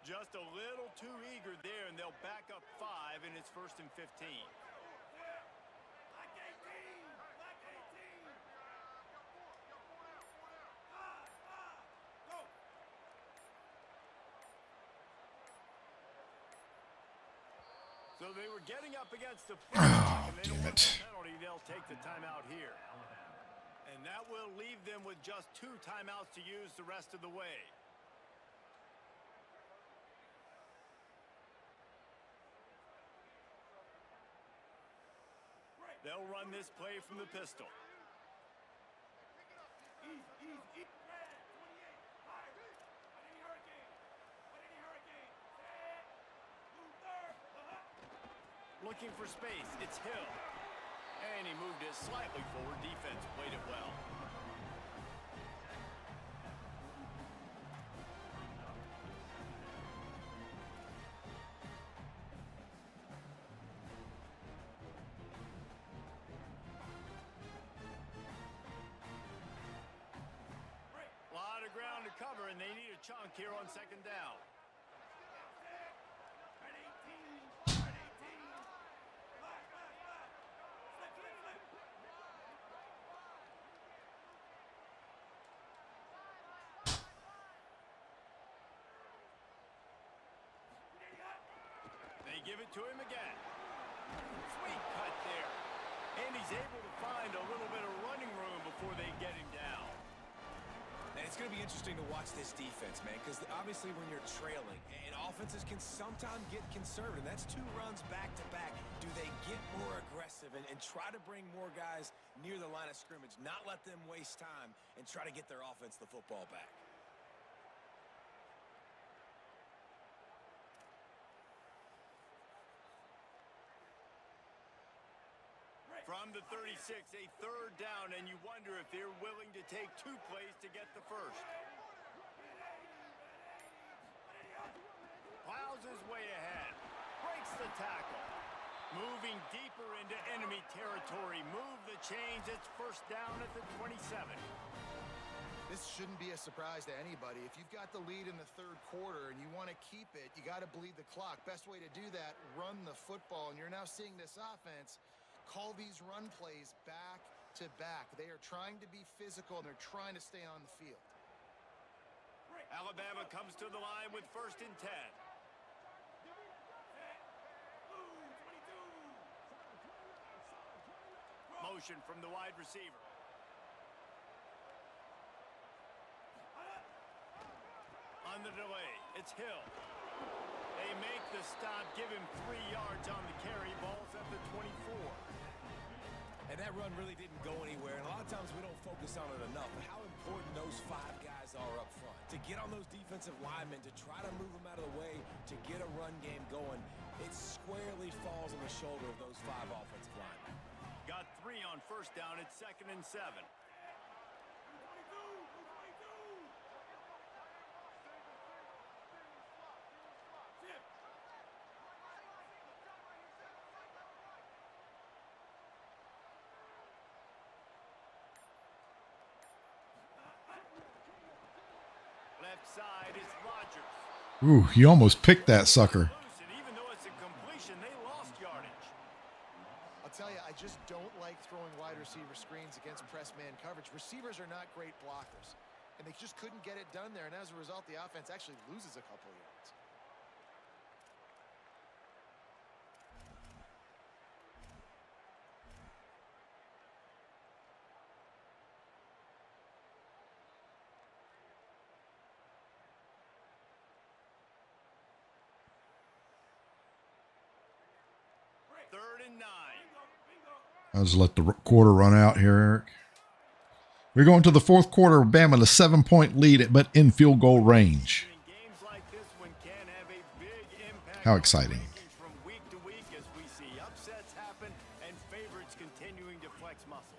Just a little too eager there, and they'll back up 5, and it's 1st and 15. Black 18! Black 18! Go! So they were getting up against the Oh, and they don't damn want it. the penalty. They'll take the timeout here. And that will leave them with just 2 timeouts to use the rest of the way. They'll run this play from the pistol. Easy, easy, easy. Red, 28. Fire. Mighty Hurricane. Mighty Hurricane. Set. Luther. Looking for space. It's Hill. And he moved it slightly forward. Defense played it well. Lot of ground to cover, and they need a chunk here on 2nd down. Red 18. Red 18. Black, black, black. Flip, flip, flip. They give it to him again. Sweet cut there. And he's able to find a little bit of running room before they get him down. And it's going to be interesting to watch this defense, man, because obviously when you're trailing, and offenses can sometimes get conservative. That's 2 runs back-to-back. Do they get more aggressive and try to bring more guys near the line of scrimmage, not let them waste time, and try to get their offense the football back? From the 36, a third down, and you wonder if they're willing to take 2 plays to get the first. Plows his way ahead. Breaks the tackle. Moving deeper into enemy territory. Move the chains. It's first down at the 27. This shouldn't be a surprise to anybody. If you've got the lead in the third quarter and you want to keep it, you got to bleed the clock. Best way to do that, run the football. And you're now seeing this offense call these run plays back to back. They are trying to be physical, and they're trying to stay on the field. Alabama comes to the line with first and 10. Motion from the wide receiver. On the delay, it's Hill. They make the stop, give him 3 yards on the carry. Ball's at the 24. And that run really didn't go anywhere. And a lot of times we don't focus on it enough. But how important those 5 guys are up front. To get on those defensive linemen, to try to move them out of the way, to get a run game going, it squarely falls on the shoulder of those 5 offensive linemen. Got 3 on first down. It's 2nd and 7. Left side is Rodgers. Ooh, he almost picked that sucker. And even though it's a completion, they lost yardage. I'll tell you, I just don't like throwing wide receiver screens against press man coverage. Receivers are not great blockers, and they just couldn't get it done there. And as a result, the offense actually loses a couple of yards. Third and 9. I'll just let the quarter run out here, Eric. We're going to the fourth quarter. Bama a 7-point lead, but in field goal range. Games like this one can have a big impact. How exciting. From week to week as we see upsets happen and favorites continuing to flex muscle.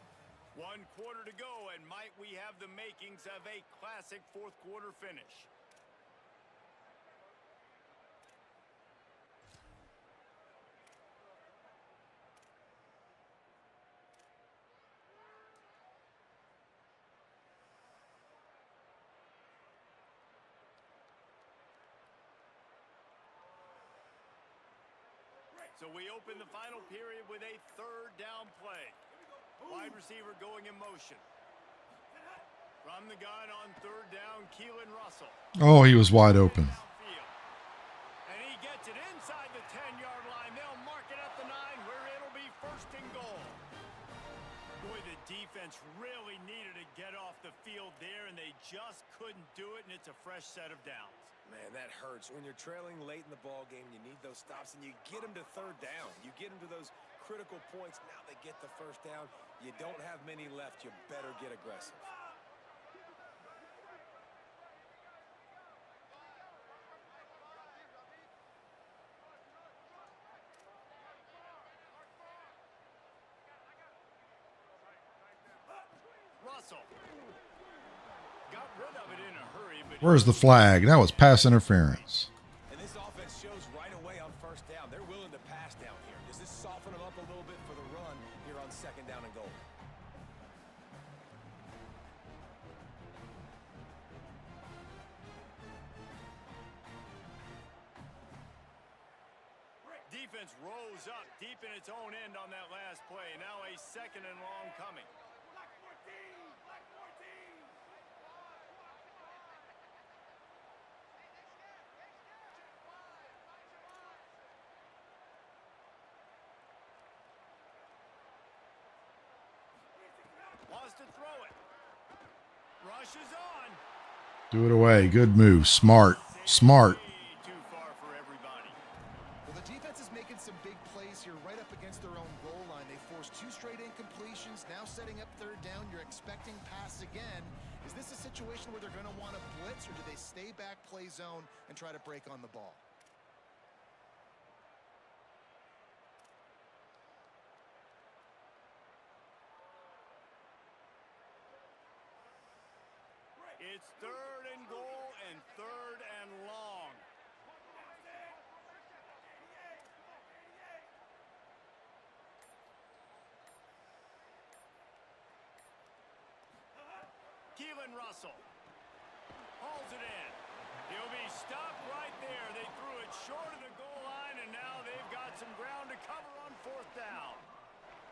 1 quarter to go, and might we have the makings of a classic fourth quarter finish. So we open the final period with a third down play. Wide receiver going in motion. From the gun on third down, Keelan Russell. Oh, he was wide open. And he gets it inside the 10-yard line. They'll mark it at the 9 where it'll be first and goal. Boy, the defense really needed to get off the field there, and they just couldn't do it, and it's a fresh set of downs. Man, that hurts. When you're trailing late in the ball game, you need those stops, and you get them to third down. You get them to those critical points. Now they get the first down. You don't have many left. You better get aggressive. Russell got rid of it in a hurry, but Where's the flag? That was pass interference. And this offense shows right away on first down. They're willing to pass down here. Does this soften them up a little bit for the run here on second down and goal? defense rose up deep in its own end on that last play. Now a second and long coming. Black 14! Black 14! Wants to throw it. Rushes on. Do it away. Good move. Smart. Smart. Too far for everybody. Well, the defense is making some big plays here right up against their own goal line. They forced 2 straight incompletions. Now setting up third down. You're expecting pass again. Is this a situation where they're going to want to blitz, or do they stay back, play zone, and try to break on the ball? It's 3rd and goal and 3rd and long. Keelan Russell hauls it in. He'll be stopped right there. They threw it short of the goal line, and now they've got some ground to cover on 4th down.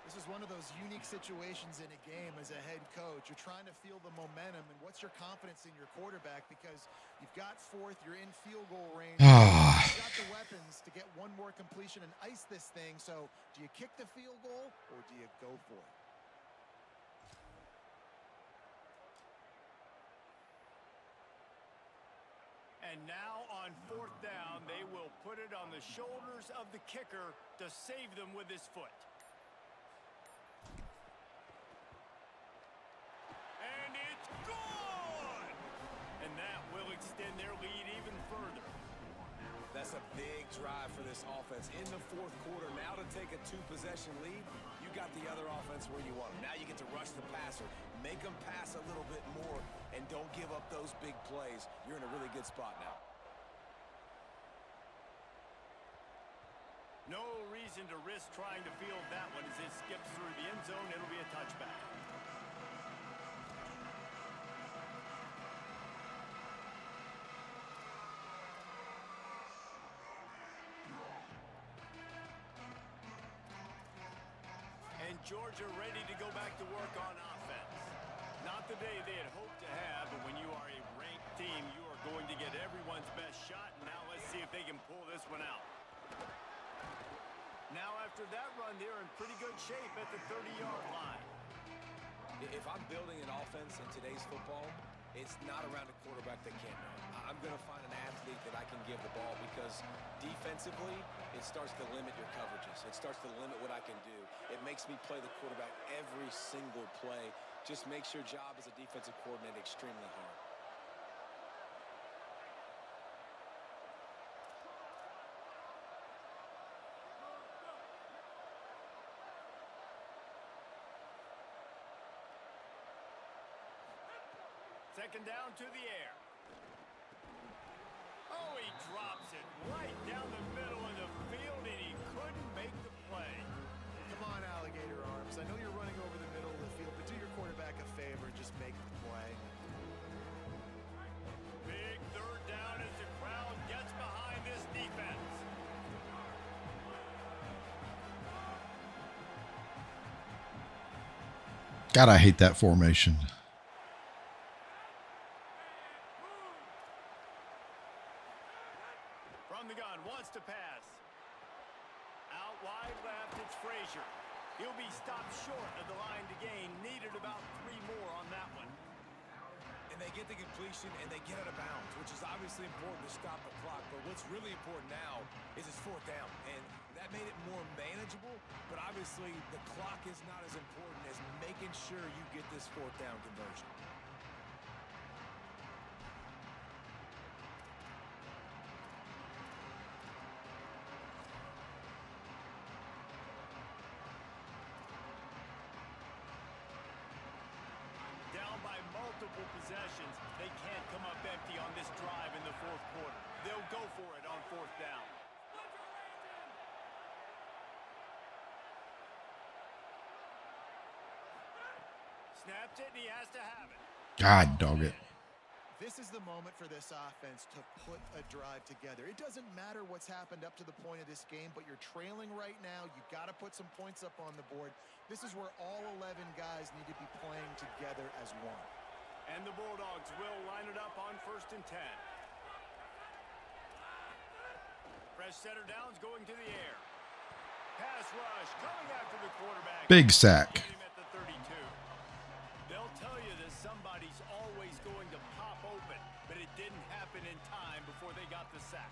This is one of those unique situations in a game as a head coach. You're trying to feel the momentum, and what's your confidence in your quarterback? Because you've got 4th, you're in field goal range. You've got the weapons to get one more completion and ice this thing. So do you kick the field goal or do you go for it? And now on 4th down, they will put it on the shoulders of the kicker to save them with his foot. And it's gone! And that will extend their lead even further. That's a big drive for this offense in the 4th quarter. Now to take a 2-possession lead, you got the other offense where you want them. Now you get to rush the passer, make them pass a little bit more, and don't give up those big plays. You're in a really good spot now. No reason to risk trying to field that one as it skips through the end zone. It'll be a touchback. And Georgia ready to go back to work on offense. Not the day they had hoped to have, but when you are a ranked team, you are going to get everyone's best shot. And now let's see if they can pull this one out. Now after that run, they're in pretty good shape at the 30-yard line. If I'm building an offense in today's football, it's not around a quarterback that can't run. I'm going to find an athlete that I can give the ball because defensively, it starts to limit your coverages. It starts to limit what I can do. It makes me play the quarterback every single play. Just makes your job as a defensive coordinator extremely hard. Second down to the air. Oh, he drops it right down the middle of the field, and he couldn't make the play. Come on, alligator arms. I know you're running over the middle of the field, but do your quarterback a favor and just make the play. Big 3rd down as the crowd gets behind this defense. God, I hate that formation. From the gun, wants to pass. Out wide left, it's Frazier. He'll be stopped short of the line to gain. Needed about 3 more on that one. And they get the completion and they get out of bounds, which is obviously important to stop the clock. But what's really important now is it's 4th down. And that made it more manageable. But obviously the clock is not as important as making sure you get this 4th down conversion. Multiple possessions. They can't come up empty on this drive in the 4th quarter. They'll go for it on 4th down. Snapped it, and he has to have it. God dog it. This is the moment for this offense to put a drive together. It doesn't matter what's happened up to the point of this game, but you're trailing right now. You got to put some points up on the board. This is where all 11 guys need to be playing together as one. And the Bulldogs will line it up on 1st and 10. Fresh setter downs going to the air. Pass rush coming after the quarterback. Big sack. Get him at the 32. They'll tell you that somebody's always going to pop open, but it didn't happen in time before they got the sack.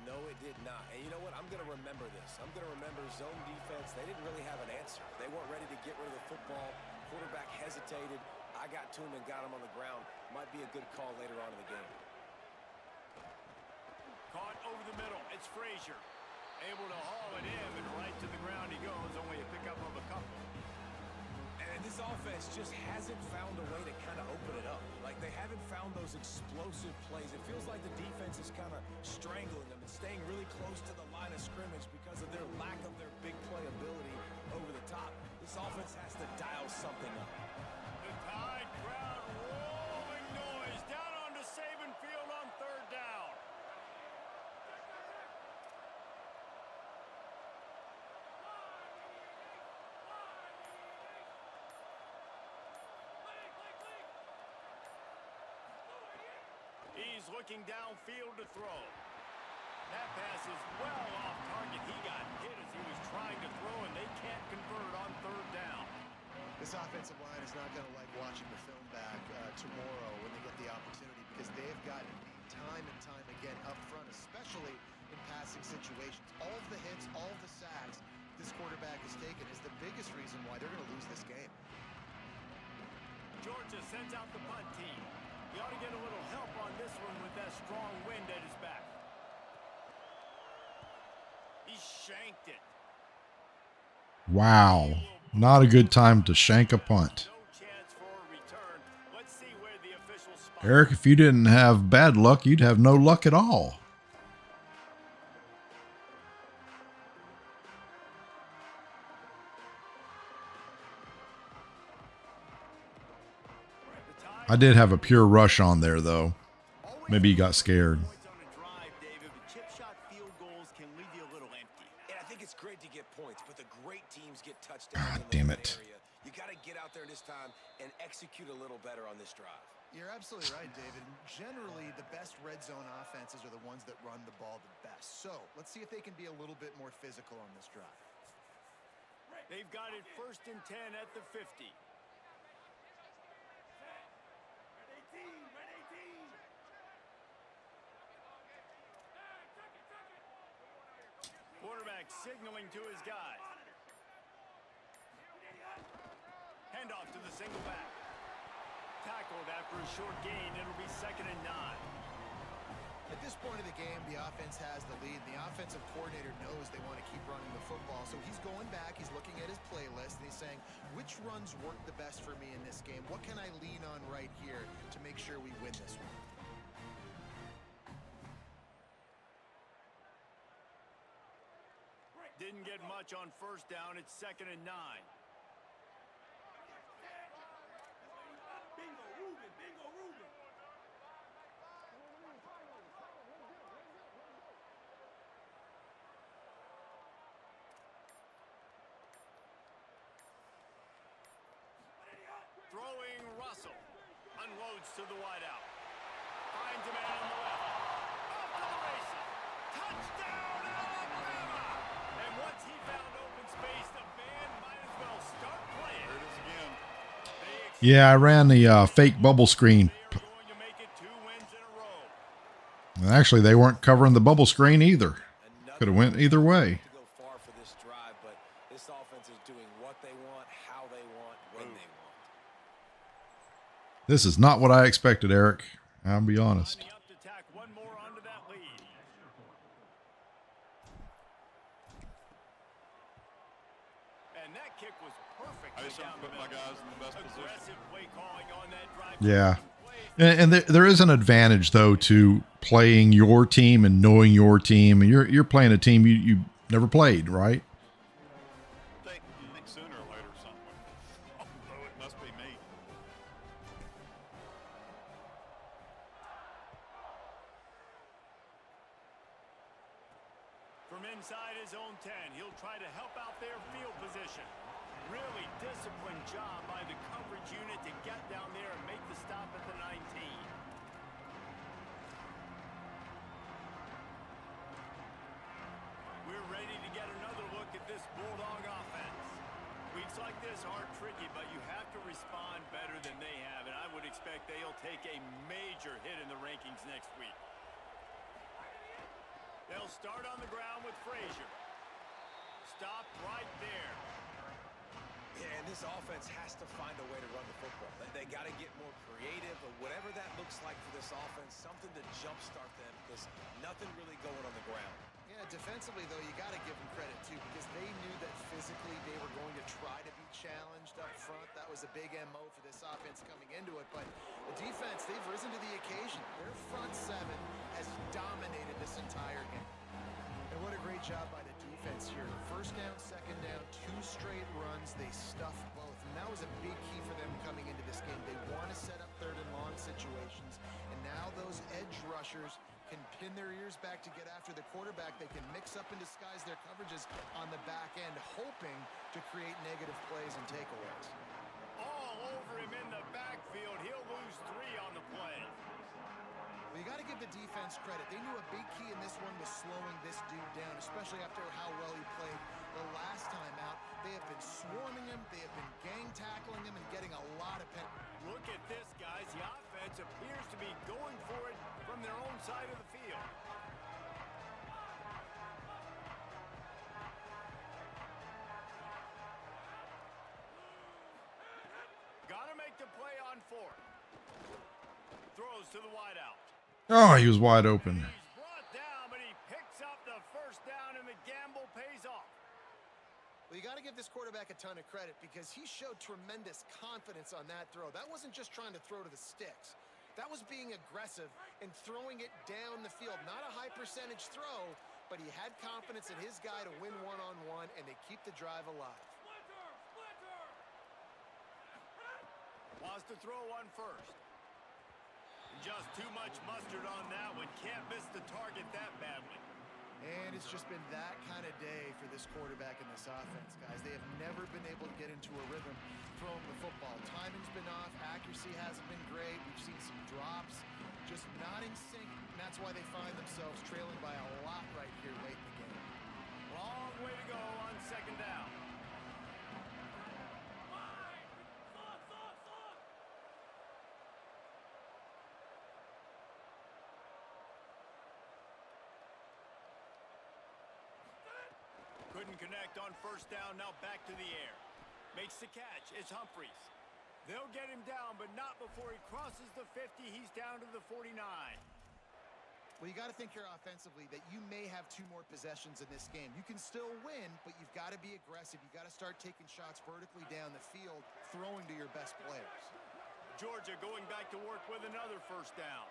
No, it did not. And you know what? I'm going to remember this. I'm going to remember zone defense. They didn't really have an answer. They weren't ready to get rid of the football. Quarterback hesitated. I got to him and got him on the ground. Might be a good call later on in the game. Caught over the middle. It's Frazier. Able to haul it in, and right to the ground he goes. Only a pickup of a couple. And And this offense just hasn't found a way to kind of open it up. Like, they haven't found those explosive plays. It feels like the defense is kind of strangling them and staying really close to the line of scrimmage because of their lack of their big play ability over the top. This offense has to dial something up. The Tide crowd rolling noise down onto Saban Field on third down. He's looking downfield to throw. That pass is well off target. He got hit as he was trying to throw, and they can't convert on third down. This offensive line is not going to like watching the film back tomorrow when they get the opportunity, because they have gotten beat time and time again up front, especially in passing situations. All of the hits, all of the sacks this quarterback has taken is the biggest reason why they're going to lose this game. Georgia sends out the punt team. He ought to get a little help on this one with that strong wind at his back. He shanked it. Wow. Not a good time to shank a punt. No chance for a return. Let's see where the officials spot. Eric, if you didn't have bad luck, you'd have no luck at all. I did have a pure rush on there, though. Maybe you got scared. Points on a drive, David, but chip shot field goals can leave you a little empty. And I think it's great to get points, but the great teams get touchdowns Ah, in the damn red it. area. You got to get out there this time and execute a little better on this drive. You're absolutely right, David. Generally, the best red zone offenses are the ones that run the ball the best. So let's see if they can be a little bit more physical on this drive. They've got it 1st and 10 at the 50. Quarterback signaling to his guys. Handoff to the single back. Tackled after a short gain. It'll be 2nd and 9. At this point of the game, the offense has the lead. The offensive coordinator knows they want to keep running the football, so he's going back, he's looking at his playlist, and he's saying, which runs work the best for me in this game? What can I lean on right here to make sure we win this one? Didn't get much on 1st down. It's 2nd and 9. Bingo, Ruben, bingo, Ruben. Throwing Russell. Unloads to the wideout. Finds a man on the left. Off to the races. Touchdown, Alabama! And once he found open space, the band might as well start playing. There it is again. Yeah, I ran the fake bubble screen. They are going to make it 2 wins in a row. And actually, they weren't covering the bubble screen either. Could have went either way. To go far for this drive, but this offense is doing what they want, how they want, when they want. This is not what I expected, Eric. I'll be honest. Lining up to tack one more onto that lead. And that kick was perfect. I just don't put my guys in the best position. Aggressive play calling on that drive. Yeah. And there is an advantage, though, to playing your team and knowing your team. And you're playing a team you never played, right? Think sooner or later something. Although it must be me. From inside his own 10, he'll try to help out their field position. Really disciplined job by the coverage unit to get down there and make the stop at the 19. We're ready to get another look at this Bulldog offense. Weeks like this are tricky, but you have to respond better than they have, and I would expect they'll take a major hit in the rankings next week. They'll start on the ground with Frazier. Stop right there. Yeah, and this offense has to find a way to run the football. They got to get more creative, or whatever that looks like for this offense, something to jumpstart them, because nothing really going on the ground. Yeah, Defensively, though, you got to give them credit, too, because they knew that physically they were going to try to be challenged up front. That was a big MO for this offense coming into it. But the defense, they've risen to the occasion. Their front seven has dominated this entire game. And what a great job by the defense here. First down, second down, 2 straight runs. They stuffed both. And that was a big key for them coming into this game. They want to set up third and long situations. And now those edge rushers can pin their ears back to get after the quarterback. They can mix up and disguise their coverages on the back end, hoping to create negative plays and takeaways. All over him in the backfield. He'll lose 3 on the play. Well, you got to give the defense credit. They knew a big key in this one was slowing this dude down, especially after how well he played the last time out. They have been swarming him. They have been gang tackling him and getting a lot of Look at this, guys. The offense appears to be going for it from their own side of the field. Gotta make the play on 4th. Throws to the wideout. Oh, he was wide open. He's brought down, but he picks up the first down, and the gamble pays off. Well, you got to give this quarterback a ton of credit because he showed tremendous confidence on that throw. That wasn't just trying to throw to the sticks. That was being aggressive and throwing it down the field. Not a high percentage throw, but he had confidence in his guy to win one-on-one, and they keep the drive alive. Wants to throw one first. Just too much mustard on that one. Can't miss the target that badly. And it's just been that kind of day for this quarterback in this offense, guys. They have never been able to get into a rhythm throwing the football. Timing's been off. Accuracy hasn't been great. We've seen some drops, just not in sync. And that's why they find themselves trailing by a lot right here late in the game. Long way to go on second down. Couldn't connect on first down. Now back to the air. Makes the catch. It's Humphries. They'll get him down, but not before he crosses the 50. He's down to the 49. Well, you got to think here offensively that you may have 2 more possessions in this game. You can still win, but you've got to be aggressive. You've got to start taking shots vertically down the field, throwing to your best players. Georgia going back to work with another first down.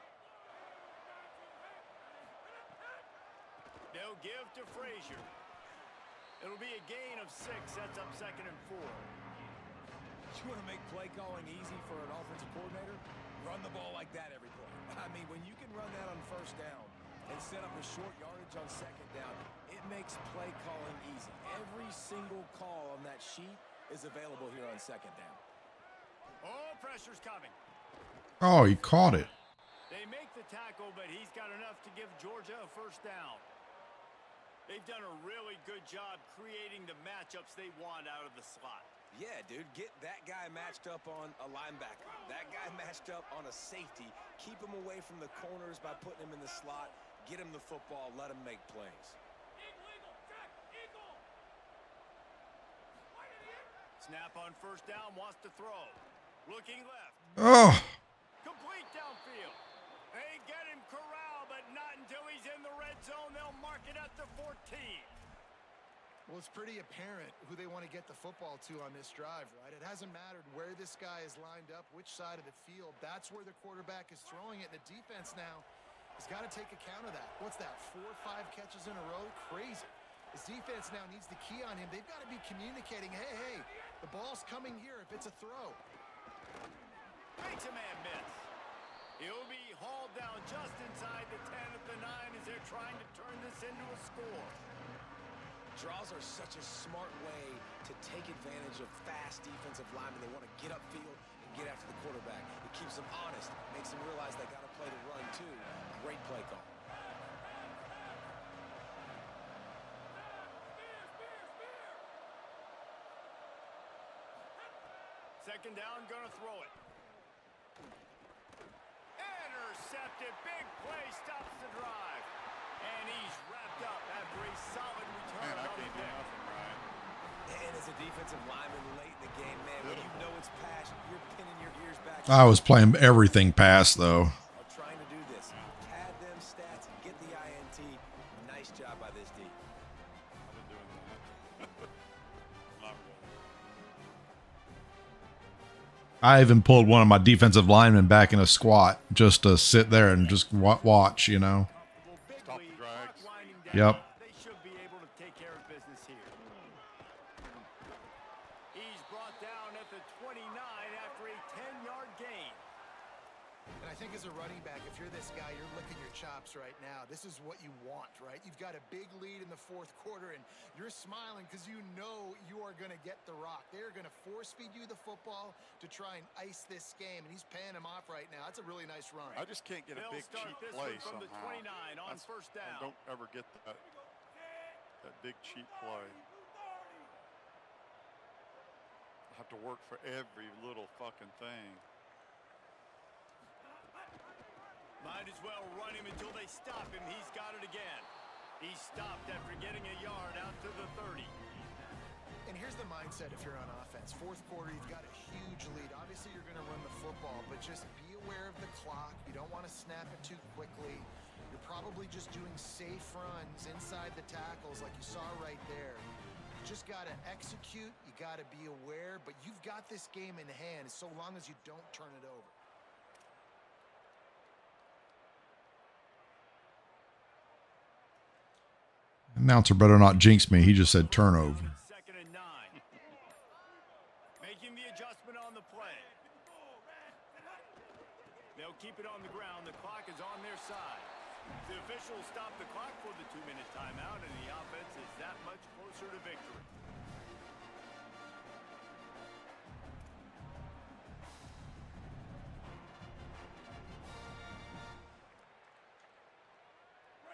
They'll give to Frazier. It'll be a gain of 6. Sets up second and 4. You want to make play calling easy for an offensive coordinator? Run the ball like that every play. I mean, when you can run that on first down and set up a short yardage on second down, it makes play calling easy. Every single call on that sheet is available here on second down. Oh, pressure's coming. Oh, he caught it. They make the tackle, but he's got enough to give Georgia a first down. They've done a really good job creating the matchups they want out of the slot. Yeah, dude, get that guy matched up on a linebacker. That guy matched up on a safety. Keep him away from the corners by putting him in the slot. Get him the football. Let him make plays. Snap on first down. Wants to throw. Looking left. Oh, Complete downfield. They get him corralled, but not until he's in the red zone. They'll mark it at the 14. Well, it's pretty apparent who they want to get the football to on this drive, right? It hasn't mattered where this guy is lined up, which side of the field. That's where the quarterback is throwing it. And the defense now has got to take account of that. What's that, 4 or 5 catches in a row? Crazy. His defense now needs the key on him. They've got to be communicating, hey, the ball's coming here if it's a throw. Makes a man miss. He'll be hauled down just inside the 10 at the 9 as they're trying to turn this into a score. Draws are such a smart way to take advantage of fast defensive linemen. They want to get upfield and get after the quarterback. It keeps them honest, makes them realize they got to play the run too. Great play call. Second down, gonna throw it. Intercepted, big play, stops the drive. And he's wrapped up after a solid return. Man, I on the can't do pick. nothing right. And as a defensive lineman late in the game, man, when you know it's pass, you're pinning your ears back. I was playing everything pass though. Trying to do this. Pad them stats, get the INT, Nice job by this D. I've been doing that. Not really. I even pulled one of my defensive linemen back in a squat just to sit there and just watch, you know. Stop the drags. Yep. They should be able to take care of business here. He's brought down at the 29 after a 10-yard gain. And I think as a running back, if you're this guy, you're licking your chops right now. This is what you want, right? You've got a big lead in the fourth quarter, and you're smiling because you know you are going to get the rock. They're going to force-feed you the football to try and ice this game, and he's paying him off right now. That's a really nice run. I just can't get a They'll big start cheap this play one from the somehow. 29 on first down. I don't ever get that big cheap play. I have to work for every little fucking thing. Might as well run him until they stop him. He's got it again. He's stopped after getting a yard out to the 30. And here's the mindset if you're on offense. Fourth quarter, you've got a huge lead. Obviously, you're going to run the football, but just be aware of the clock. You don't want to snap it too quickly. You're probably just doing safe runs inside the tackles like you saw right there. You just got to execute. You got to be aware, but you've got this game in hand so long as you don't turn it over. Announcer better not jinx me. He just said turnover. Second and 9. Making the adjustment on the play. They'll keep it on the ground. The clock is on their side. The officials stop the clock for the 2-minute timeout, and the offense is that much closer to victory.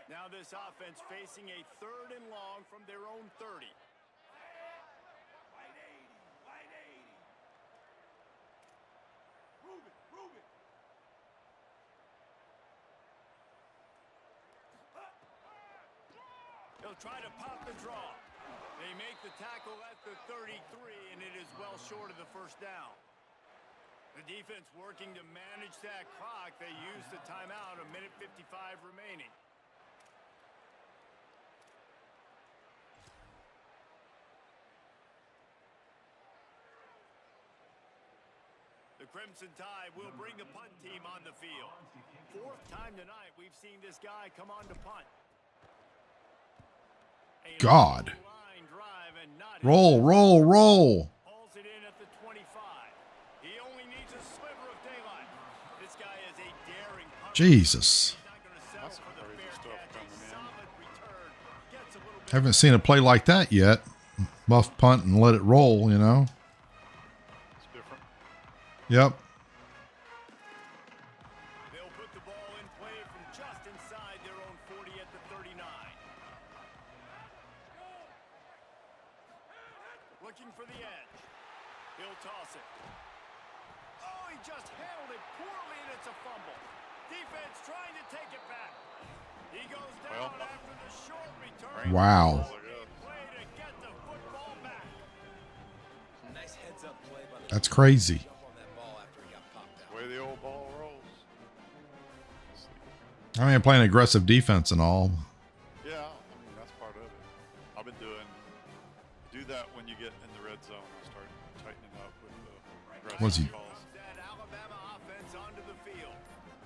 Now this offense facing a 3rd and long from their own 30. Wide 80. Wide 80. Prove it. Prove it. They'll try to pop the draw. They make the tackle at the 33, and it is well short of the first down. The defense working to manage that clock. They use the timeout, 1:55 remaining. The Crimson Tide will bring the punt team on the field. 4th time tonight we've seen this guy come on to punt. God. Line drive and not Roll, roll, roll. hauls it in at the 25. He only needs a sliver of daylight. This guy is a daring punter. Jesus. He's not going to settle That's for the crazy fair stuff catch. A coming in. solid return. Gets a little bit Haven't seen a play like that yet. Muff punt and let it roll, you know. It's different. Yep. They'll put the ball in play from just inside their own 40 at the 39. Looking for the edge. He'll toss it. Oh, he just handled it poorly, and it's a fumble. Defense trying to take it back. He goes down Well, after the short return. Wow. Play to get the football back. Nice heads-up play by the That's crazy. jump on that ball after he got popped out. Way the old ball rolls. I mean, playing aggressive defense and all. Yeah, I mean that's part of it. I've been do that when you get in the red zone. I start tightening up with the aggressive Was he- calls. That Alabama offense onto the field.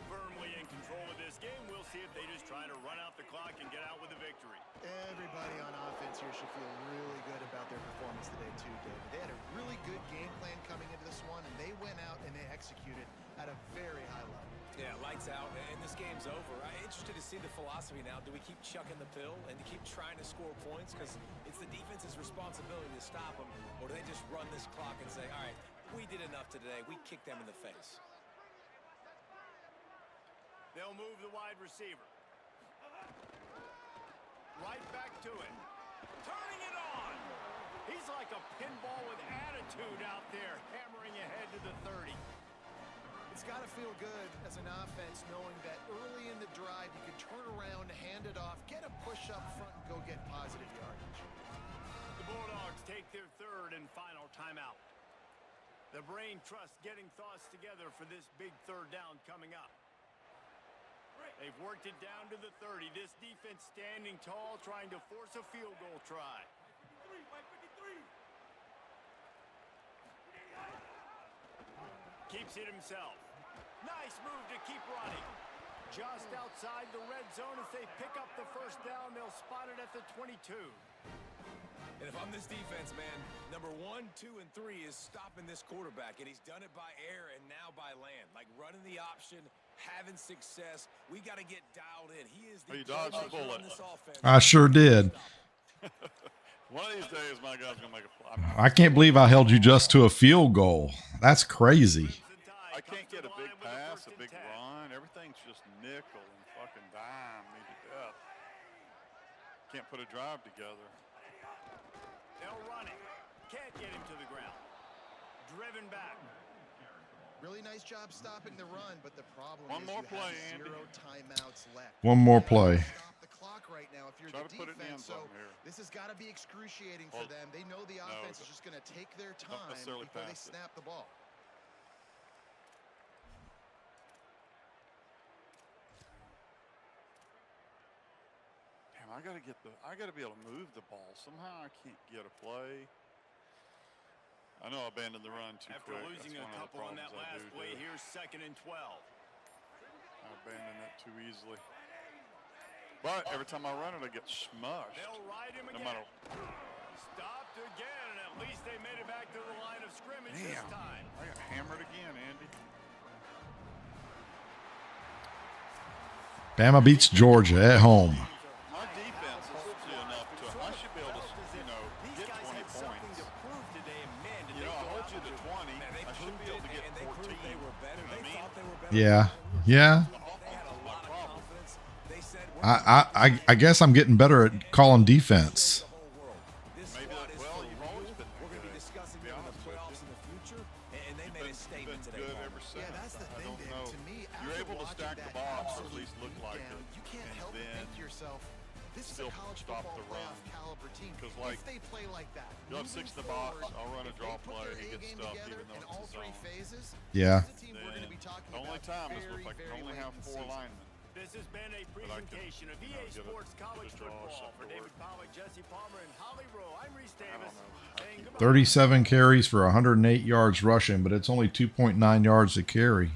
Firmly in control of this game. We'll see if they just try to run out the clock and get out with a victory. Everybody on offense here should feel really good about their performance today too, David. They had a really good game plan coming into this one, and they went out and they executed at a very high level. Yeah, lights out, and this game's over. I'm interested to see the philosophy now. Do we keep chucking the pill and to keep trying to score points? Because it's the defense's responsibility to stop them. Or do they just run this clock and say, all right, we did enough today. We kicked them in the face. They'll move the wide receiver. Right back to it. Turning it on. He's like a pinball with attitude out there, hammering ahead to the 30. It's got to feel good as an offense knowing that early in the drive you can turn around, hand it off, get a push up front, and go get positive yardage. The Bulldogs take their 3rd and final timeout. The brain trust getting thoughts together for this big 3rd down coming up. They've worked it down to the 30. This defense standing tall, trying to force a field goal try. 53, Mike, 53. Keeps it himself. Nice move to keep running. Just outside the red zone as they pick up the first down. They'll spot it at the 22. And if I'm this defense, man, number 1, 2, and 3 is stopping this quarterback, and he's done it by air and now by land. Like running the option, having success. We got to get dialed in. He is the You dodged the playmaker bullet. on this offense. I sure did. One of these days, my guy's gonna make a play. I can't believe I held you just to a field goal. That's crazy. I can't get a big pass, a big run. Everything's just nickel and fucking dime me to death. Can't put a drive together. They'll run it. Can't get him to the ground. Driven back. Really nice job stopping the run, but the problem One is more you play, have Andy. 0 timeouts left. One more You gotta play. Stop the clock right now if you're Try the to put it in the end defense. So zone here. this has got to be excruciating for Well, them. They know the offense is don't- just going to take their don't time necessarily before they pass it. snap the ball. Damn, I gotta be able to move the ball. Somehow I can't get a play. I know I abandoned the run too After quick. losing That's a one of the couple on that problems I last do play, do. here's 2nd and 12. I abandoned it too easily. But every time I run it, I get smushed. They'll ride him No again. matter. Stopped again, and at least they made it back to the line of scrimmage this Damn, time. I got hammered again, Andy. Bama beats Georgia at home. My defense is enough to. I should be able to, These get guys 20 had something points. to prove today, and man, did You they know, I go hold out you and to do it. 20. Man, they I should proved be able it, to get and they 14. proved they were better. You know what I They mean? thought they were better. Yeah. Yeah. They had a lot of confidence. They said, we're I guess I'm getting better at calling defense. the whole world. This Maybe squad that- is well, for you've real. always been We're going to be good, discussing to be it in the honest with playoffs you. in the future, and they made a statement Been today. good Palmer. ever since. Yeah, that's the I thing, don't Dave. know. To me, You're after able to watching stack that the box, or at absolute least look like beatdown, it, you can't and help but then think to yourself, this is a still college stop football the run. playoff caliber team. 'Cause, like, If they play like that, you'll have moving 6 in the box, forward, I'll run a if draw they put play, their he gets A-game stuffed together even though in it's all his 3 own. phases, Yeah. this is a team we're going to be talking The only about time is very, with like very only late have in the 4 season. linemen. This has been a I can, presentation of EA get a- Sports College get a draw Football. set For to David work. Pollack, Jesse Palmer, and Holly Rowe, I'm Reese I Davis. don't know. Saying goodbye. 37 carries for 108 yards rushing, but it's only 2.9 yards a carry.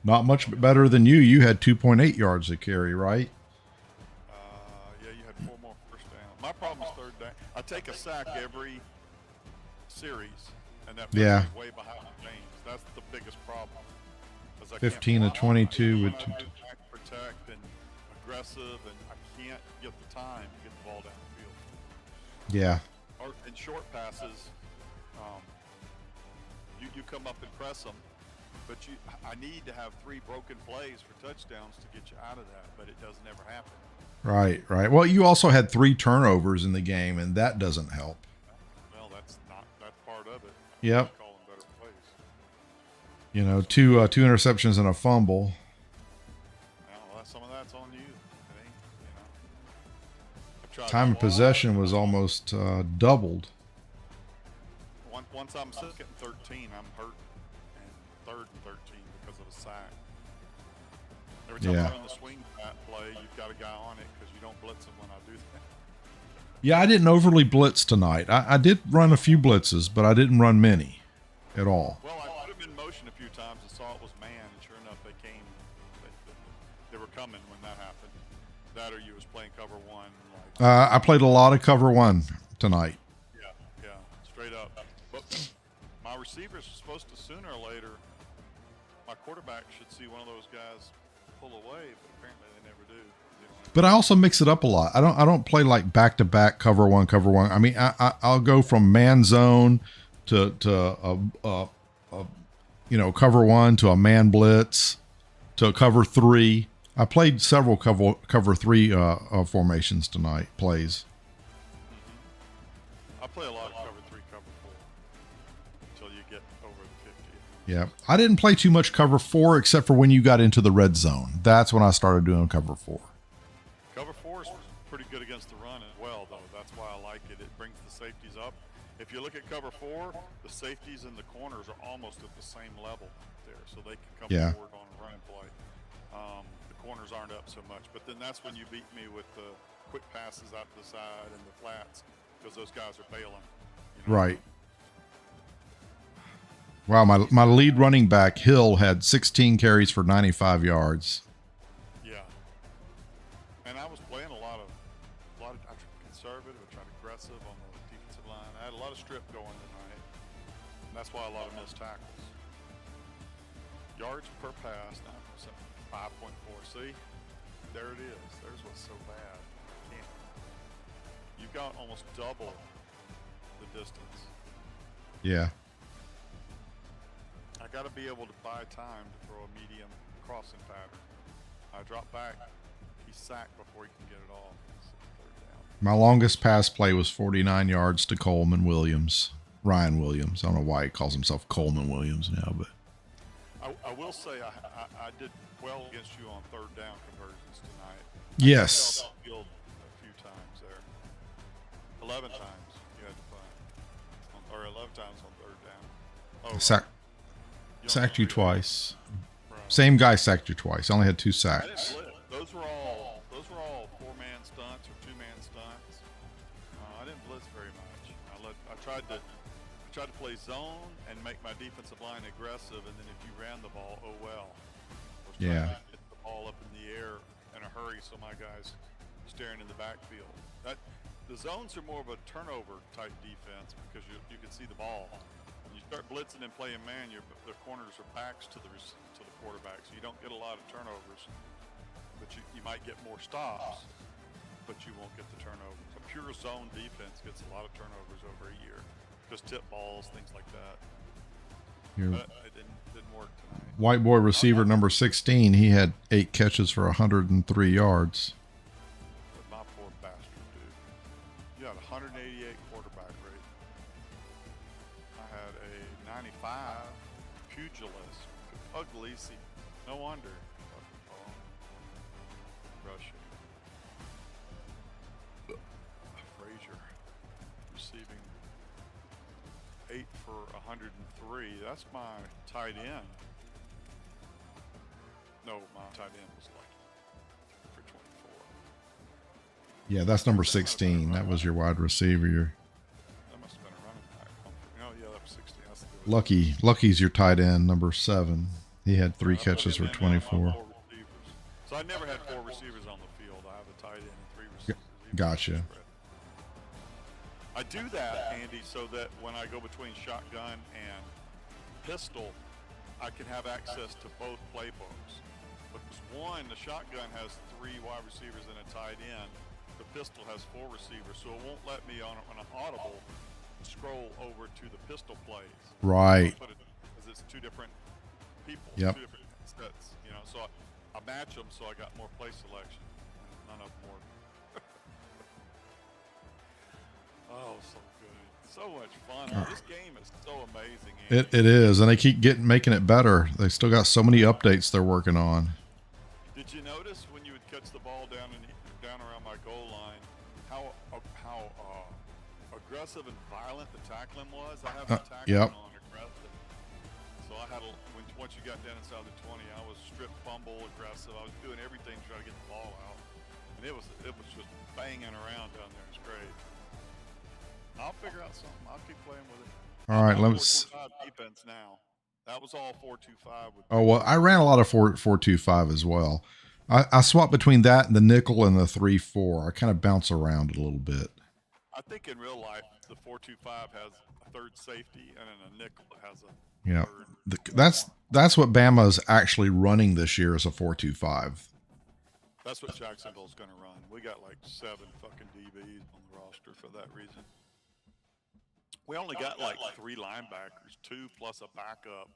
Not much better than you. You had 2.8 yards a carry, right? Yeah, you had 4 more first down. My problem is 3rd down. I take a sack every series, and that puts Yeah. me way behind James. That's the biggest problem. 'Cause I can't 15 to block. 22 Even with when I do back protect and aggressive, and I can't get the time to get the ball down the field. Yeah. Or in short passes, you come up and press them, but I need to have 3 broken plays for touchdowns to get you out of that, but it doesn't ever happen. Right, right. Well, you also had 3 turnovers in the game, and that doesn't help. Well, that's part of it. Yep. I call them better plays. You know, two interceptions and a fumble. Well, some of that's on you. It ain't, I've tried Time of possession was almost doubled. Once I'm second and 13, I'm hurt, and 3rd and 13 because of a sack. Every time Yeah. I run the swing play, you've got a guy on it because you don't blitz him when I do that. Yeah, I didn't overly blitz tonight. I did run a few blitzes, but I didn't run many at all. Well, I put him in motion a few times and saw it was man, and sure enough, they came. They were coming when that happened. That or you was playing cover 1. Like, I played a lot of cover 1 tonight. yeah, straight up. But my receivers are supposed to sooner or later. My quarterback should see one of those guys pull away, but apparently they never do. You know, But I also mix it up a lot. I don't play like back to back cover one. I mean, I'll go from man zone to cover 1 to a man blitz to a cover 3. I played several cover 3 formations tonight. Plays. I play a lot of cover 3, cover 4 until you get over the 50. Yeah, I didn't play too much cover 4 except for when you got into the red zone. That's when I started doing cover 4. Cover 4 is pretty good against the run as well, though. That's why I like it. It brings the safeties up. If you look at cover 4, the safeties and the corners are almost at the same level there, so they can come Yeah. forward on a running play. The corners aren't up so much. But then that's when you beat me with the quick passes out to the side and the flats because those guys are bailing. You know? Right. Wow, my lead running back, Hill, had 16 carries for 95 yards. Yeah. And I was playing a lot of I tried conservative, I tried aggressive on the defensive line. I had a lot of strip going tonight. And that's why a lot of missed tackles. Yards per pass, 5.4. See? There it is. There's what's so bad. You've got almost double the distance. Yeah. I got to be able to buy time to throw a medium crossing pattern. I drop back, he's sacked before he can get it off. Third down. My longest pass play was 49 yards to Coleman Williams. Ryan Williams. I don't know why he calls himself Coleman Williams now, but I will say I did well against you on third down conversions tonight. yes. I fell downfield a few times there. 11 times you had to punt, or 11 times on third down. Oh, Sacked you twice. Right. Same guy sacked you twice. I only had 2 I didn't sacks. blitz. Those were all 4-man stunts or 2-man stunts. I didn't blitz very much. I tried to play zone and make my defensive line aggressive, and then if you ran the ball, oh well. I was trying Yeah. to get the ball up in the air in a hurry, so my guys staring in the backfield. The zones are more of a turnover type defense because you can see the ball. When you start blitzing and playing man, the corners are backs to the quarterback, so you don't get a lot of turnovers. But you might get more stops, but you won't get the turnovers. A pure zone defense gets a lot of turnovers over a year. Just tip balls, things like that. But it didn't work tonight. White boy receiver number 16, he had 8 catches for 103 yards. But my poor bastard, dude. You had 188 quarterback rate. I had a 95 pugilist. Puglisi. No wonder. Rushing. Frazier receiving 8 for 103. That's my tight end. No, my tight end was lucky for 24. Yeah, that's number 16. That was your wide receiver. That must have been a running back. Oh, yeah, that was 16. That's the Lucky's your tight end, number 7. He had 3 catches for 24. So I never had 4 receivers on the field. I have a tight end and 3 receivers. Gotcha. I do that, Andy, so that when I go between shotgun and pistol, I can have access to both playbooks. Because one, the shotgun has 3 wide receivers and a tight end. The pistol has 4 receivers, so it won't let me on an audible scroll over to the pistol plays. Right. Because it's 2 different people, Yep. 2 different sets, you know. So I match them, so I got more play selection. None of them work. Oh, so good. So much fun. This game is so amazing, Andy. It is, and they keep making it better. They still got so many updates they're working on. Did you notice when you would catch the ball down around my goal line, how aggressive and violent the tackling was? I have the tackling Yep. on aggressive. So I had once you got down inside the 20, I was strip fumble aggressive. I was doing everything to try to get the ball out, and it was just banging around down there. It's great. I'll figure out something. I'll keep playing with it. All right, I'm let's. 4-2-5 defense now. That was all 4-2-5. Oh well, I ran a lot of 4-2-5 as well. I swapped between that and the nickel and the 3-4. I kind of bounce around a little bit. I think in real life, the 4-2-5 has a third safety, and in a nickel it has a Yeah, third. that's what Bama's actually running this year is a 4-2-5. That's what Jacksonville's going to run. We got like 7 fucking DBs on the roster for that reason. We only got like 3 linebackers, 2 plus a backup.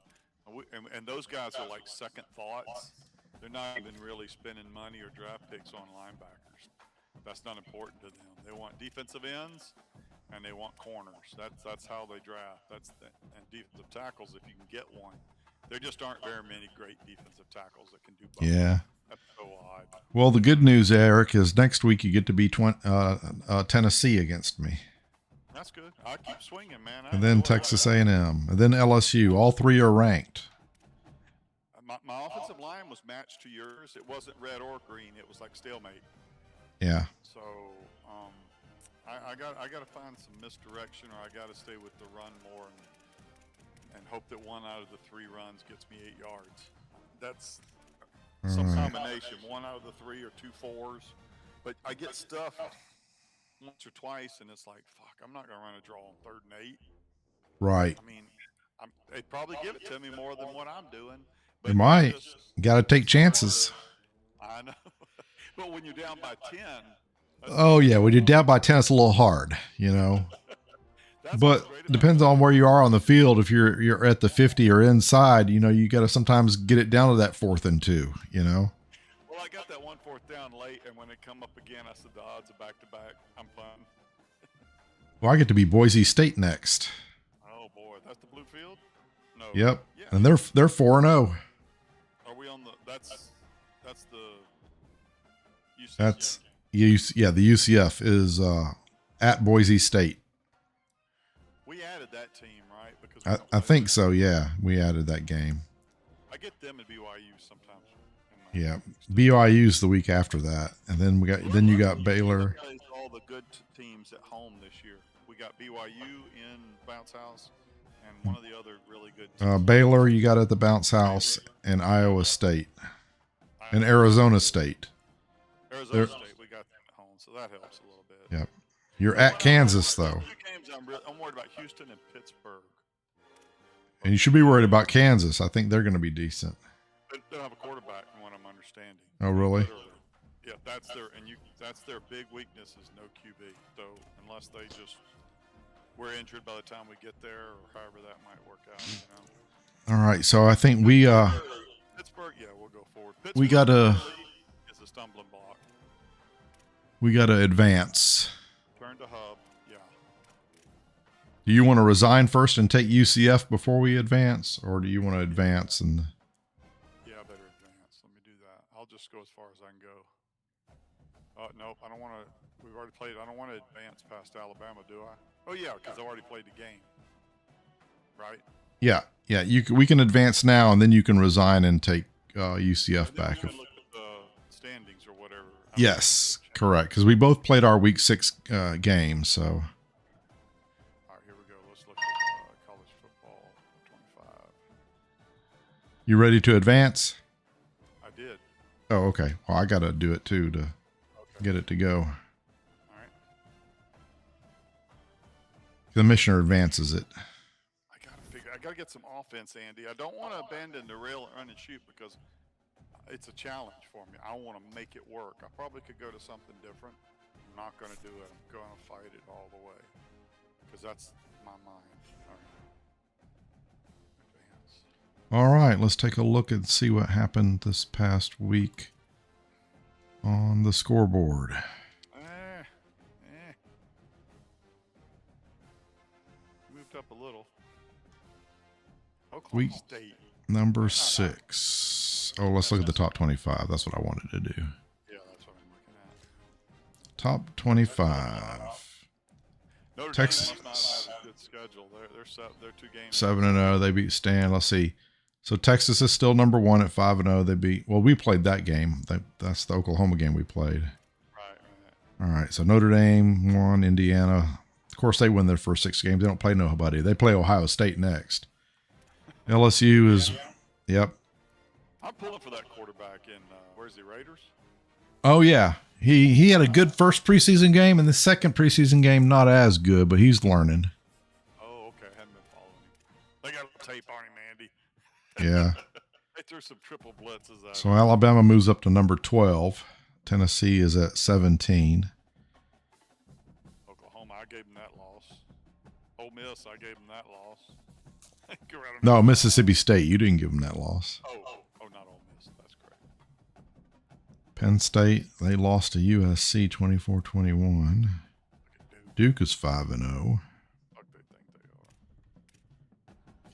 And those guys are like second thoughts. They're not even really spending money or draft picks on linebackers. That's not important to them. They want defensive ends and they want corners. That's how they draft. And defensive tackles, if you can get one. There just aren't very many great defensive tackles that can do both. Yeah. That's so odd. Well, the good news, Eric, is next week you get to be Tennessee against me, That's good. I keep swinging, man. and then Texas A&M, and then LSU. All 3 are ranked. My offensive line was matched to yours. It wasn't red or green. It was like stalemate. Yeah. So I got to find some misdirection, or I got to stay with the run more and hope that one out of the 3 runs gets me 8 yards. That's some combination. 1 out of the 3 or 2 4s. But I get stuffed once or twice, and it's like, fuck, I'm not going to run a draw on 3rd and 8. Right. I mean, they'd probably give it to me more than what I'm doing. But You might. Got to take chances. I know. But when you're down by 10. Oh, yeah. When you're down by 10, it's a little hard, you know. But depends on where you are on the field. If you're at the 50 or inside, you know, you got to sometimes get it down to that 4th and 2, you know. Well, I got that 1 4th down late, and when it come up again, I said the odds are back to back. I'm fine. Well, I get to be Boise State next. Oh boy, that's the blue field. No. Yep. Yeah. And they're 4-0. Are we on the? That's the. UCF That's game. yeah. The UCF is at Boise State. We added that team, right? Because we don't I play think them. so. Yeah, we added that game. I get them and BYU sometimes. Yeah, BYU's the week after that, and then you got Baylor. Plays all the good teams at home this year. We got BYU in Bounce House, and one of the other really good teams. Baylor, you got at the Bounce House, and Iowa State, and Arizona State. Arizona State, we got them at home, so that helps a little bit. Yep. You're at Kansas though, 2 games I'm worried about: Houston and Pittsburgh. and you should be worried about Kansas. I think they're going to be decent. They don't have a quarterback, from what I'm understanding. Oh, really? Literally. Yeah, that's their big weakness is no QB. So unless we're injured by the time we get there, or however that might work out, you know. All right, so I think we Pittsburgh, yeah, we'll go forward. We gotta- is a stumbling block. advance. Turn to hub, yeah. Do you want to resign first and take UCF before we advance, or do you want to advance and? Yeah, I better advance. Let me do that. I'll just go as far as I can go. Nope, I don't want to. We've already played. I don't want to advance past Alabama, do I? Oh yeah, because I already played the game. Right. Yeah. We can advance now, and then you can resign and take UCF And then we can look at the standings or whatever. Yes, correct. Because we both played our week 6 game. So. All right, here we go. Let's look at college football 25. You ready to advance? I did. Oh, okay. Well, I got to do it too to get it to go. All right. The missioner advances it. I gotta get some offense, Andy. I don't want to abandon the rail run and shoot because it's a challenge for me. I want to make it work. I probably could go to something different. I'm not going to do it. I'm going to fight it all the way because that's my mind. All right. Advance. All right, let's take a look and see what happened this past week on the scoreboard. Moved up a little. Oklahoma Week State. number 6. Oh, let's look at the top 25. That's what I wanted to do. Yeah, that's what I'm looking at. Top 25. Notre Texas. Dame must not have a good schedule. They're 2 games. 7-0. They beat Stan. Let's see. So Texas is still number 1 at 5-0. They beat. Well, we played that game. That's the Oklahoma game we played. Right. All right. So Notre Dame won. Indiana. Of course, they win their first 6 games. They don't play nobody. They play Ohio State next. LSU is. Yep. I'm pulling for that quarterback in where's the Raiders? Oh yeah. He had a good first preseason game, and the second preseason game not as good, but he's learning. Oh, okay. I hadn't been following him. They got tape on him, Andy. Yeah. They threw some triple blitzes at So him. Alabama moves up to number 12. Tennessee is at 17. Oklahoma, I gave them that loss. Ole Miss, I gave them that loss. Go right on No, Mississippi State. You didn't give them that loss. Oh, not Ole Miss. That's correct. Penn State, they lost to USC 24-21. Look at Duke. Duke is 5-0. Fuck, they think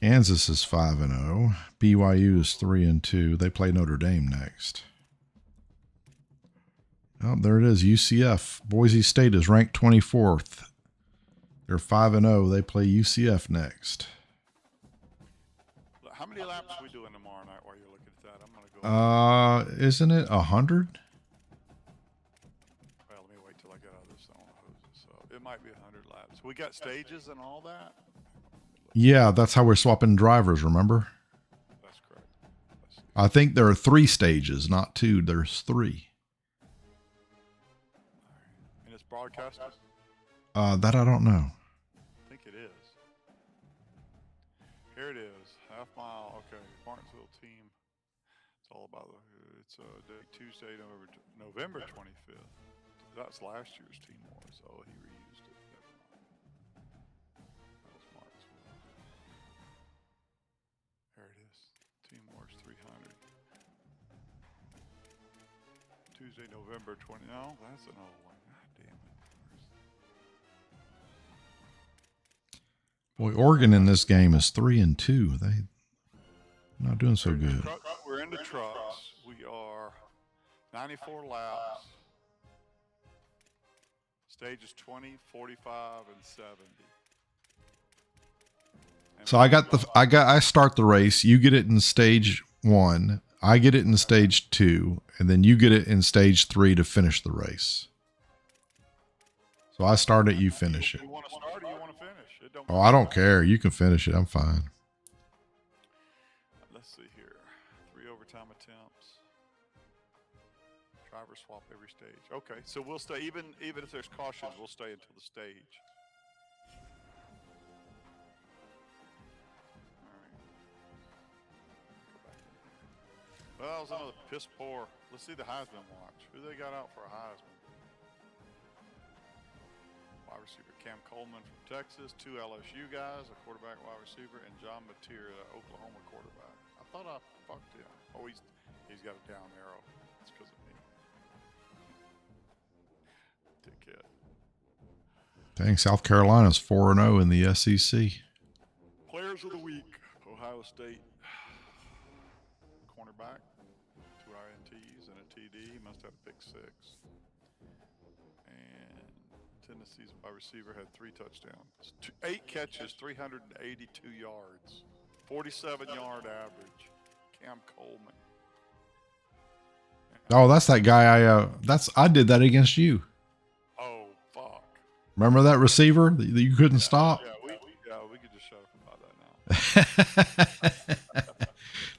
they are. Kansas is 5-0. BYU is 3-2. They play Notre Dame next. Oh, there it is. UCF. Boise State is ranked 24th. They're 5-0. They play UCF next. How many laps are we doing tomorrow night while you're looking at Isn't it 100? Well, let me wait till I get out of this. I don't know who this up. It might be 100 laps. We got stages and all that. Yeah, that's how we're swapping drivers, remember? That's correct. Let's see. I think there are 3 stages, not 2. There's 3. And it's broadcasted? That I don't know. I think it is. Here it is. Half mile. Okay. Martinsville team. It's all about it's Tuesday, November 25th. That's last year's team was. Oh, he reused it. Never mind. That was Martinsville. There it is. Team Wars 300. Tuesday, November 20. No, that's an old one. God damn it. Boy, Oregon in this game is 3-2. They not doing so good. We're into trucks. We are 94 laps. Stages 20, 45, and 70. And So I start the race. You get it in stage 1. I get it in stage 2, and then you get it in stage 3 to finish the race. So I start it, you finish it. You want to start or you want to finish? It don't Oh, I don't care. You can finish it. I'm fine. Let's see here. 3 overtime attempts. Driver swap every stage. Okay, so we'll stay even if there's cautions, we'll stay until the stage. All right. Go back in here. Well, that was another piss poor. Let's see the Heisman watch. Who they got out for a Heisman? Wide receiver Cam Coleman from Texas, 2 LSU guys, a quarterback, wide receiver, and John Mateer, Oklahoma quarterback. I thought I fucked him. Oh, he's got a down arrow. It's because of me. Dickhead. Dang, South Carolina's 4-0 in the SEC. Players of the week: Ohio State cornerback, 2 INTs and a TD. He must have a pick 6. And Tennessee's wide receiver had 3 touchdowns, 8 catches, 382 yards, 47-yard average. Cam Coleman. Oh, that's that guy. I did that against you. Oh fuck! Remember that receiver that you couldn't stop? Yeah, we could just shut up about that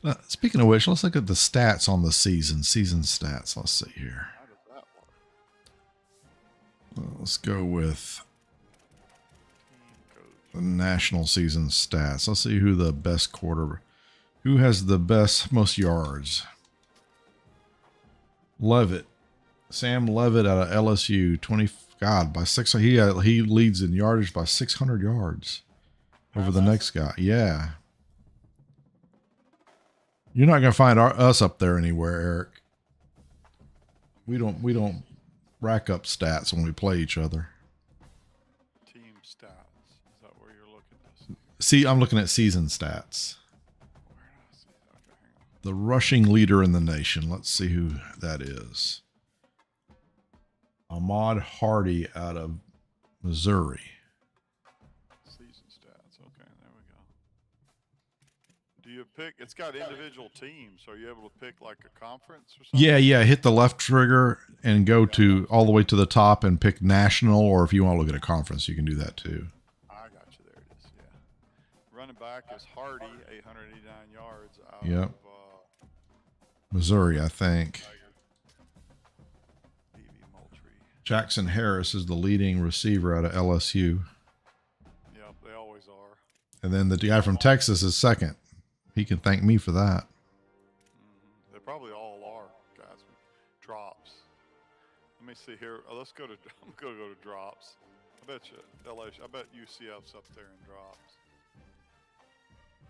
now. Now, speaking of which, let's look at the stats on the season stats. Let's see here. How does that work? Well, let's go with Team coach. the national season stats. Let's see who the best who has the most yards. Levitt, Sam Levitt out of LSU, 20. God, by 6, he leads in yardage by 600 yards over the next guy. Yeah, you're not gonna find us up there anywhere, Eric. We don't rack up stats when we play each other. Team stats. Is that where you're looking at this? See, I'm looking at season stats. Where did I see it? Okay, hang on. The rushing leader in the nation. Let's see who that is. Ahmad Hardy out of Missouri. Season stats. Okay, there we go. Do you pick? It's got individual teams. So are you able to pick like a conference or something? Yeah. Hit the left trigger and go to all the way to the top and pick national, or if you want to look at a conference, you can do that too. I got you. There it is. Yeah. Running back is Hardy, 889 yards out Yep. of Missouri, I think. Tiger. B.B. Moultrie. Jackson Harris is the leading receiver out of LSU. Yep, they always are. And then the guy from Texas is second. He can thank me for that. They probably all are guys with drops. Let me see here. Let's go to. I'm gonna go to drops. I bet you LSU. I bet UCF's up there in drops.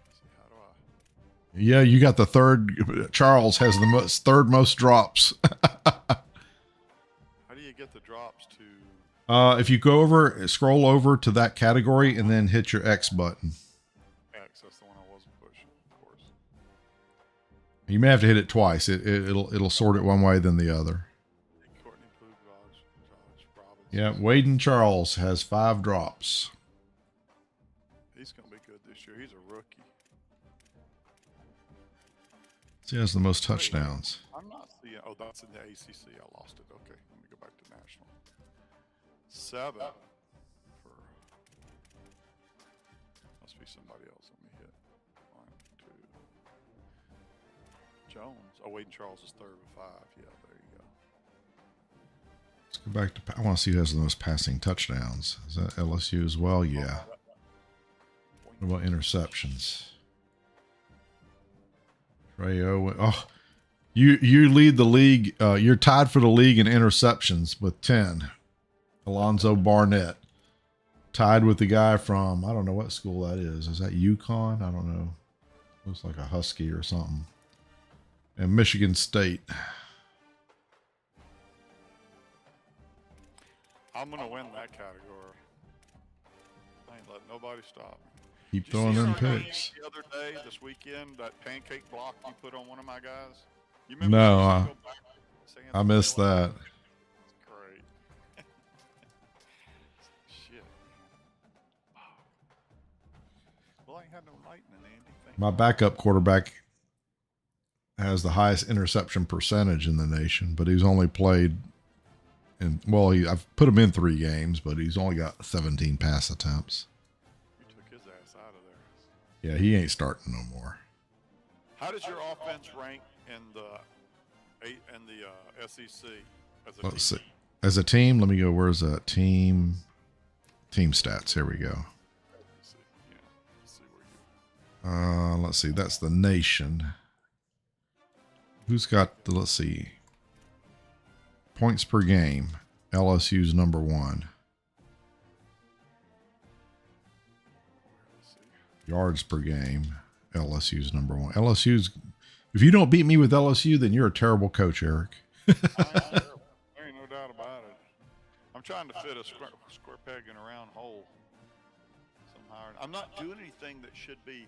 Let's see, how do I? Yeah, you got the third. Charles has the third most drops. How do you get the drops to If you scroll over to that category and then hit your X button. X? That's the one I wasn't pushing, of course. You may have to hit it twice. It'll sort it one way then the other. Courtney Pugh, Josh Robinson. Yeah, Waden Charles has 5 drops. He's gonna be good this year. He's a rookie. He has the most touchdowns. I'm not seeing. Oh, that's in the ACC. I lost it. Okay, let me go back to national. 7 for. Must be somebody else. Let me hit 1, 2. Jones. Oh, Wade Charles is third with 5. Yeah, there you go. Let's go back to. I want to see who has the most passing touchdowns. Is that LSU as well? Yeah. What about interceptions? Trey Owen. Oh, you lead the league. You're tied for the league in interceptions with 10. Alonzo Barnett, tied with the guy from, I don't know what school that is. Is that UConn? I don't know. Looks like a Husky or something. And Michigan State. I'm gonna win that category. I ain't letting nobody stop me. Keep Did you throwing see them our game picks. the other day, this weekend, that pancake block you put on one of my guys? You remember? No, the single back Sands I missed Taylor? that. It's great. Shit, man. Well, I ain't had no lightning, Andy. Thank My backup quarterback has the highest interception percentage in the nation, but he's only played in, well, I've put him in 3 games, but he's only got 17 pass attempts. You took his ass out of there. Yeah, he ain't starting no more. How does your offense rank in the SEC as a Let's team? see. As a team, let me go. Where's that team stats? Here we go. Let's see. Yeah. Let's see where you. Let's see. That's the nation. Who's got the, let's see. Points per game. LSU's number 1. Let's see. Yards per game. LSU's number 1. LSU's, if you don't beat me with LSU, then you're a terrible coach, Eric. There ain't no doubt about it. I'm trying to fit a square peg in a round hole somehow. I'm not doing anything that should be,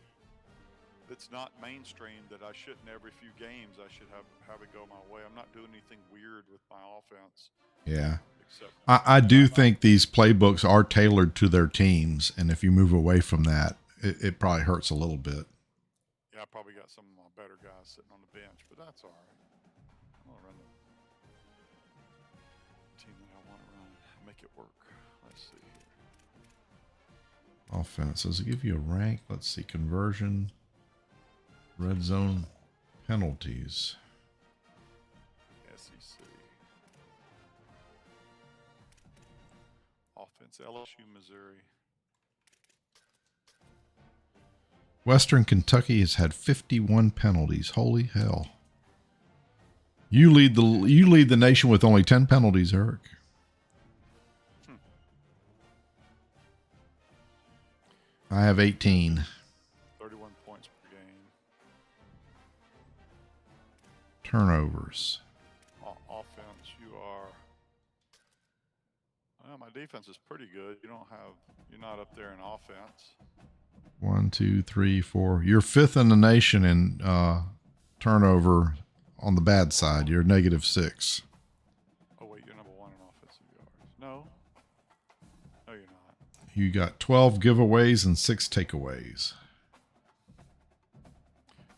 that's not mainstream, that I shouldn't every few games. I should have it go my way. I'm not doing anything weird with my offense. Yeah. Except I do think these playbooks are tailored to their teams. And if you move away from that, it probably hurts a little bit. yeah, I probably got some of my better guys sitting on the bench, but that's all right. I'm going to run the team that I want to run, make it work. Let's see here. Offense. Does it give you a rank? Let's see. Conversion. Red zone penalties. SEC. Offense, LSU, Missouri. Western Kentucky has had 51 penalties. Holy hell. You lead the nation with only 10 penalties, Eric. I have 18. 31 points per game. Turnovers. Offense, you are. Well, my defense is pretty good. You're not up there in offense. 1, 2, 3, 4. You're 5th in the nation in turnover on the bad side. You're -6. Oh, wait, you're number 1 in offensive yards. No, you're not. You got 12 giveaways and 6 takeaways.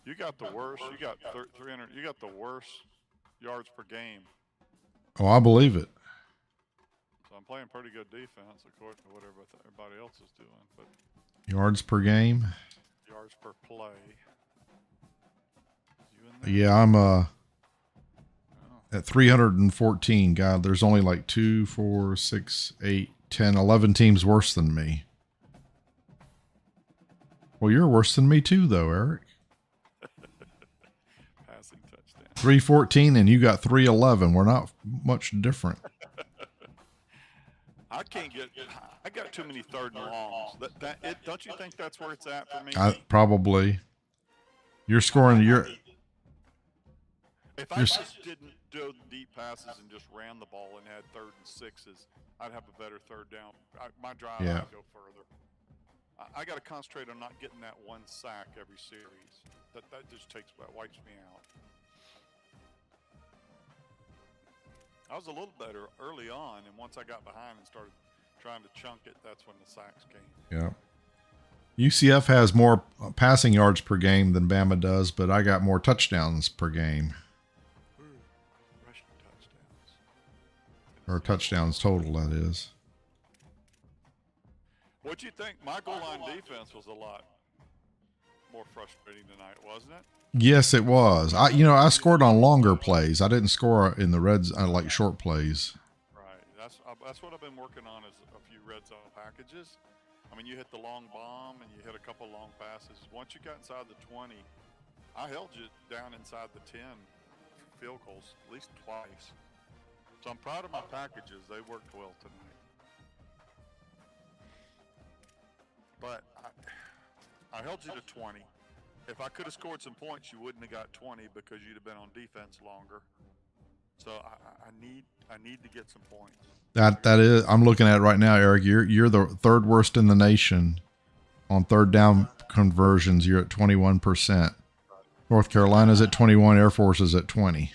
You got the worst. You got 300. You got the worst yards per game. Oh, I believe it. So I'm playing pretty good defense according to what everybody else is doing. But Yards per game. yards per play. You in there? Yeah, I'm Oh. at 314. God, there's only like 2, 4, 6, 8, 10, 11 teams worse than me. Well, you're worse than me too, though, Eric. Passing touchdown. 314 and you got 311. We're not much different. I can't get. I got too many third and longs. Don't you think that's where it's at for me? Probably. You're scoring. If I just didn't do deep passes and just ran the ball and had 3rd and 6s, I'd have a better third down. My drive would go further. I got to concentrate on not getting that 1 sack every series. That just wipes me out. I was a little better early on, and once I got behind and started trying to chunk it, that's when the sacks came. Yeah. UCF has more passing yards per game than Bama does, but I got more touchdowns per game. Rushing touchdowns. Or touchdowns total, that is. What'd you think? My goal line defense was a lot more frustrating tonight, wasn't it? Yes, it was. I scored on longer plays. I didn't score in the reds. I like short plays. Right. That's what I've been working on, is a few red zone packages. I mean, you hit the long bomb and you hit a couple long passes. Once you got inside the 20, I held you down inside the 10 for field goals at least twice. So I'm proud of my packages. They worked well tonight. But I held you to 20. If I could have scored some points, you wouldn't have got 20 because you'd have been on defense longer. So I need to get some points. That is, I'm looking at it right now, Eric. You're the third worst in the nation on third down conversions. You're at 21%. North Carolina's at 21. Air Force is at 20.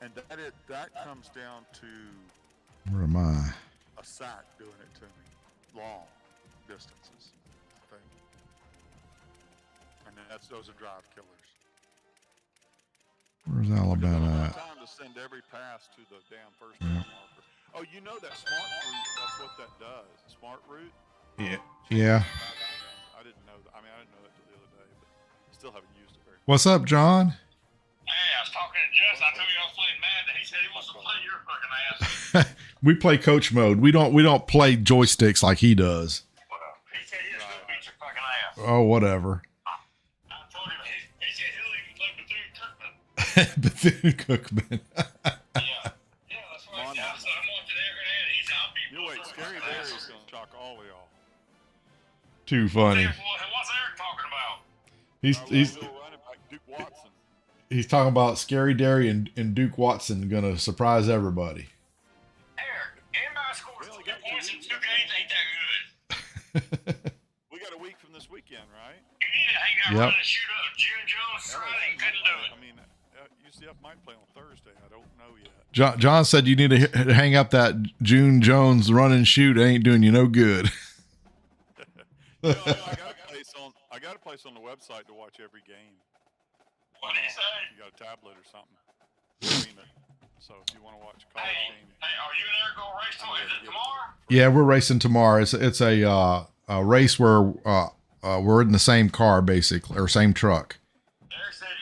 And that comes down to Where am I? a sack doing it to me, long distances, I think. And then those are drive killers. Where's Alabama at? Time to send every pass to the damn first down marker. Oh, you know that smart route? That's what that does. Smart route. Yeah. I didn't know that. I mean, I didn't know that till the other day, but I still haven't used it very much. What's up, John? Hey, I was talking to Jess. I told you I was playing Madden. He said he wants to play your fucking ass. We play coach mode. We don't play joysticks like he does. He said he'll still beat your fucking ass. Oh, whatever. I told him. He said he'll even play Bethune-Cookman. Bethune-Cookman. Yeah, that's what I said. I said I'm watching every day. And he said I'll beat You wait, both Scary of their Barry's asses. going to shock all of y'all. Too funny. What's Eric talking about? He's Bill running back Duke Watson. he's talking about Scary Derry and Duke Watson gonna surprise everybody. Eric, anybody scores 20 points in 2 games ain't that good. We got a week from this weekend, right? You need to hang out Yep. running and shoot up. June Jones Friday and couldn't do it. I mean, UCF might play on Thursday. I don't know yet. John said you need to hang up that June Jones run and shoot. It ain't doing you no good. You know, I got a place on the website to watch every game. What did he say? You got a tablet or something. Stream it. So if you want to watch a college game, Hey, are you and Eric going to race tomorrow? Is it tomorrow? Yeah, we're racing tomorrow. It's a race where we're in the same car basically, or same truck. Eric said he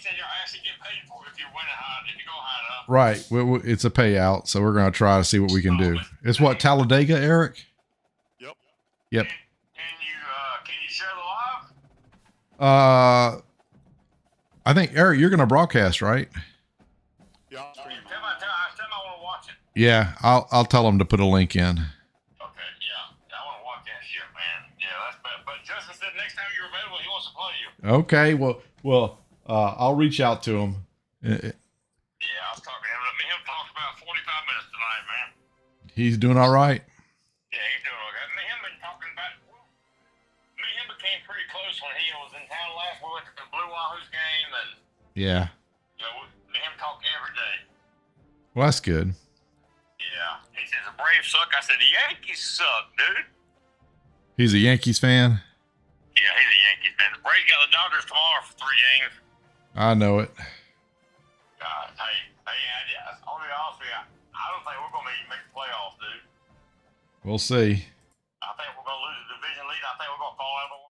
said you'll actually get paid for it if you win it high, if you go high enough. Right. It's a payout, so we're gonna try to see what we can do. It's what, Talladega, Eric? yep. Yep. Can you share the live? I think Eric, you're gonna broadcast, right? Yeah, I'll stream it. Tell me I want to watch it. Yeah, I'll tell him to put a link in. Okay, yeah, I want to watch that shit, man. Yeah, that's bad. But Justin said next time you're available, he wants to play you. Okay, well, I'll reach out to him. Yeah, I was talking to him. Me and him talked about 45 minutes tonight, man. He's doing all right. Yeah, he's doing okay. Me and him been talking about. Me and him became pretty close when he was in town last. We went to the Blue Wahoo's game, and Yeah. you know, me and him talk every day. Well, that's good. Yeah, he says the Braves suck. I said the Yankees suck, dude. He's a Yankees fan. Yeah, he's a Yankees fan. The Braves got the Dodgers tomorrow for 3 games. I know it. God, I'll be honest with you. I don't think we're going to even make the playoffs, dude. We'll see. I think we're going to lose the division lead. I think we're going to fall out of the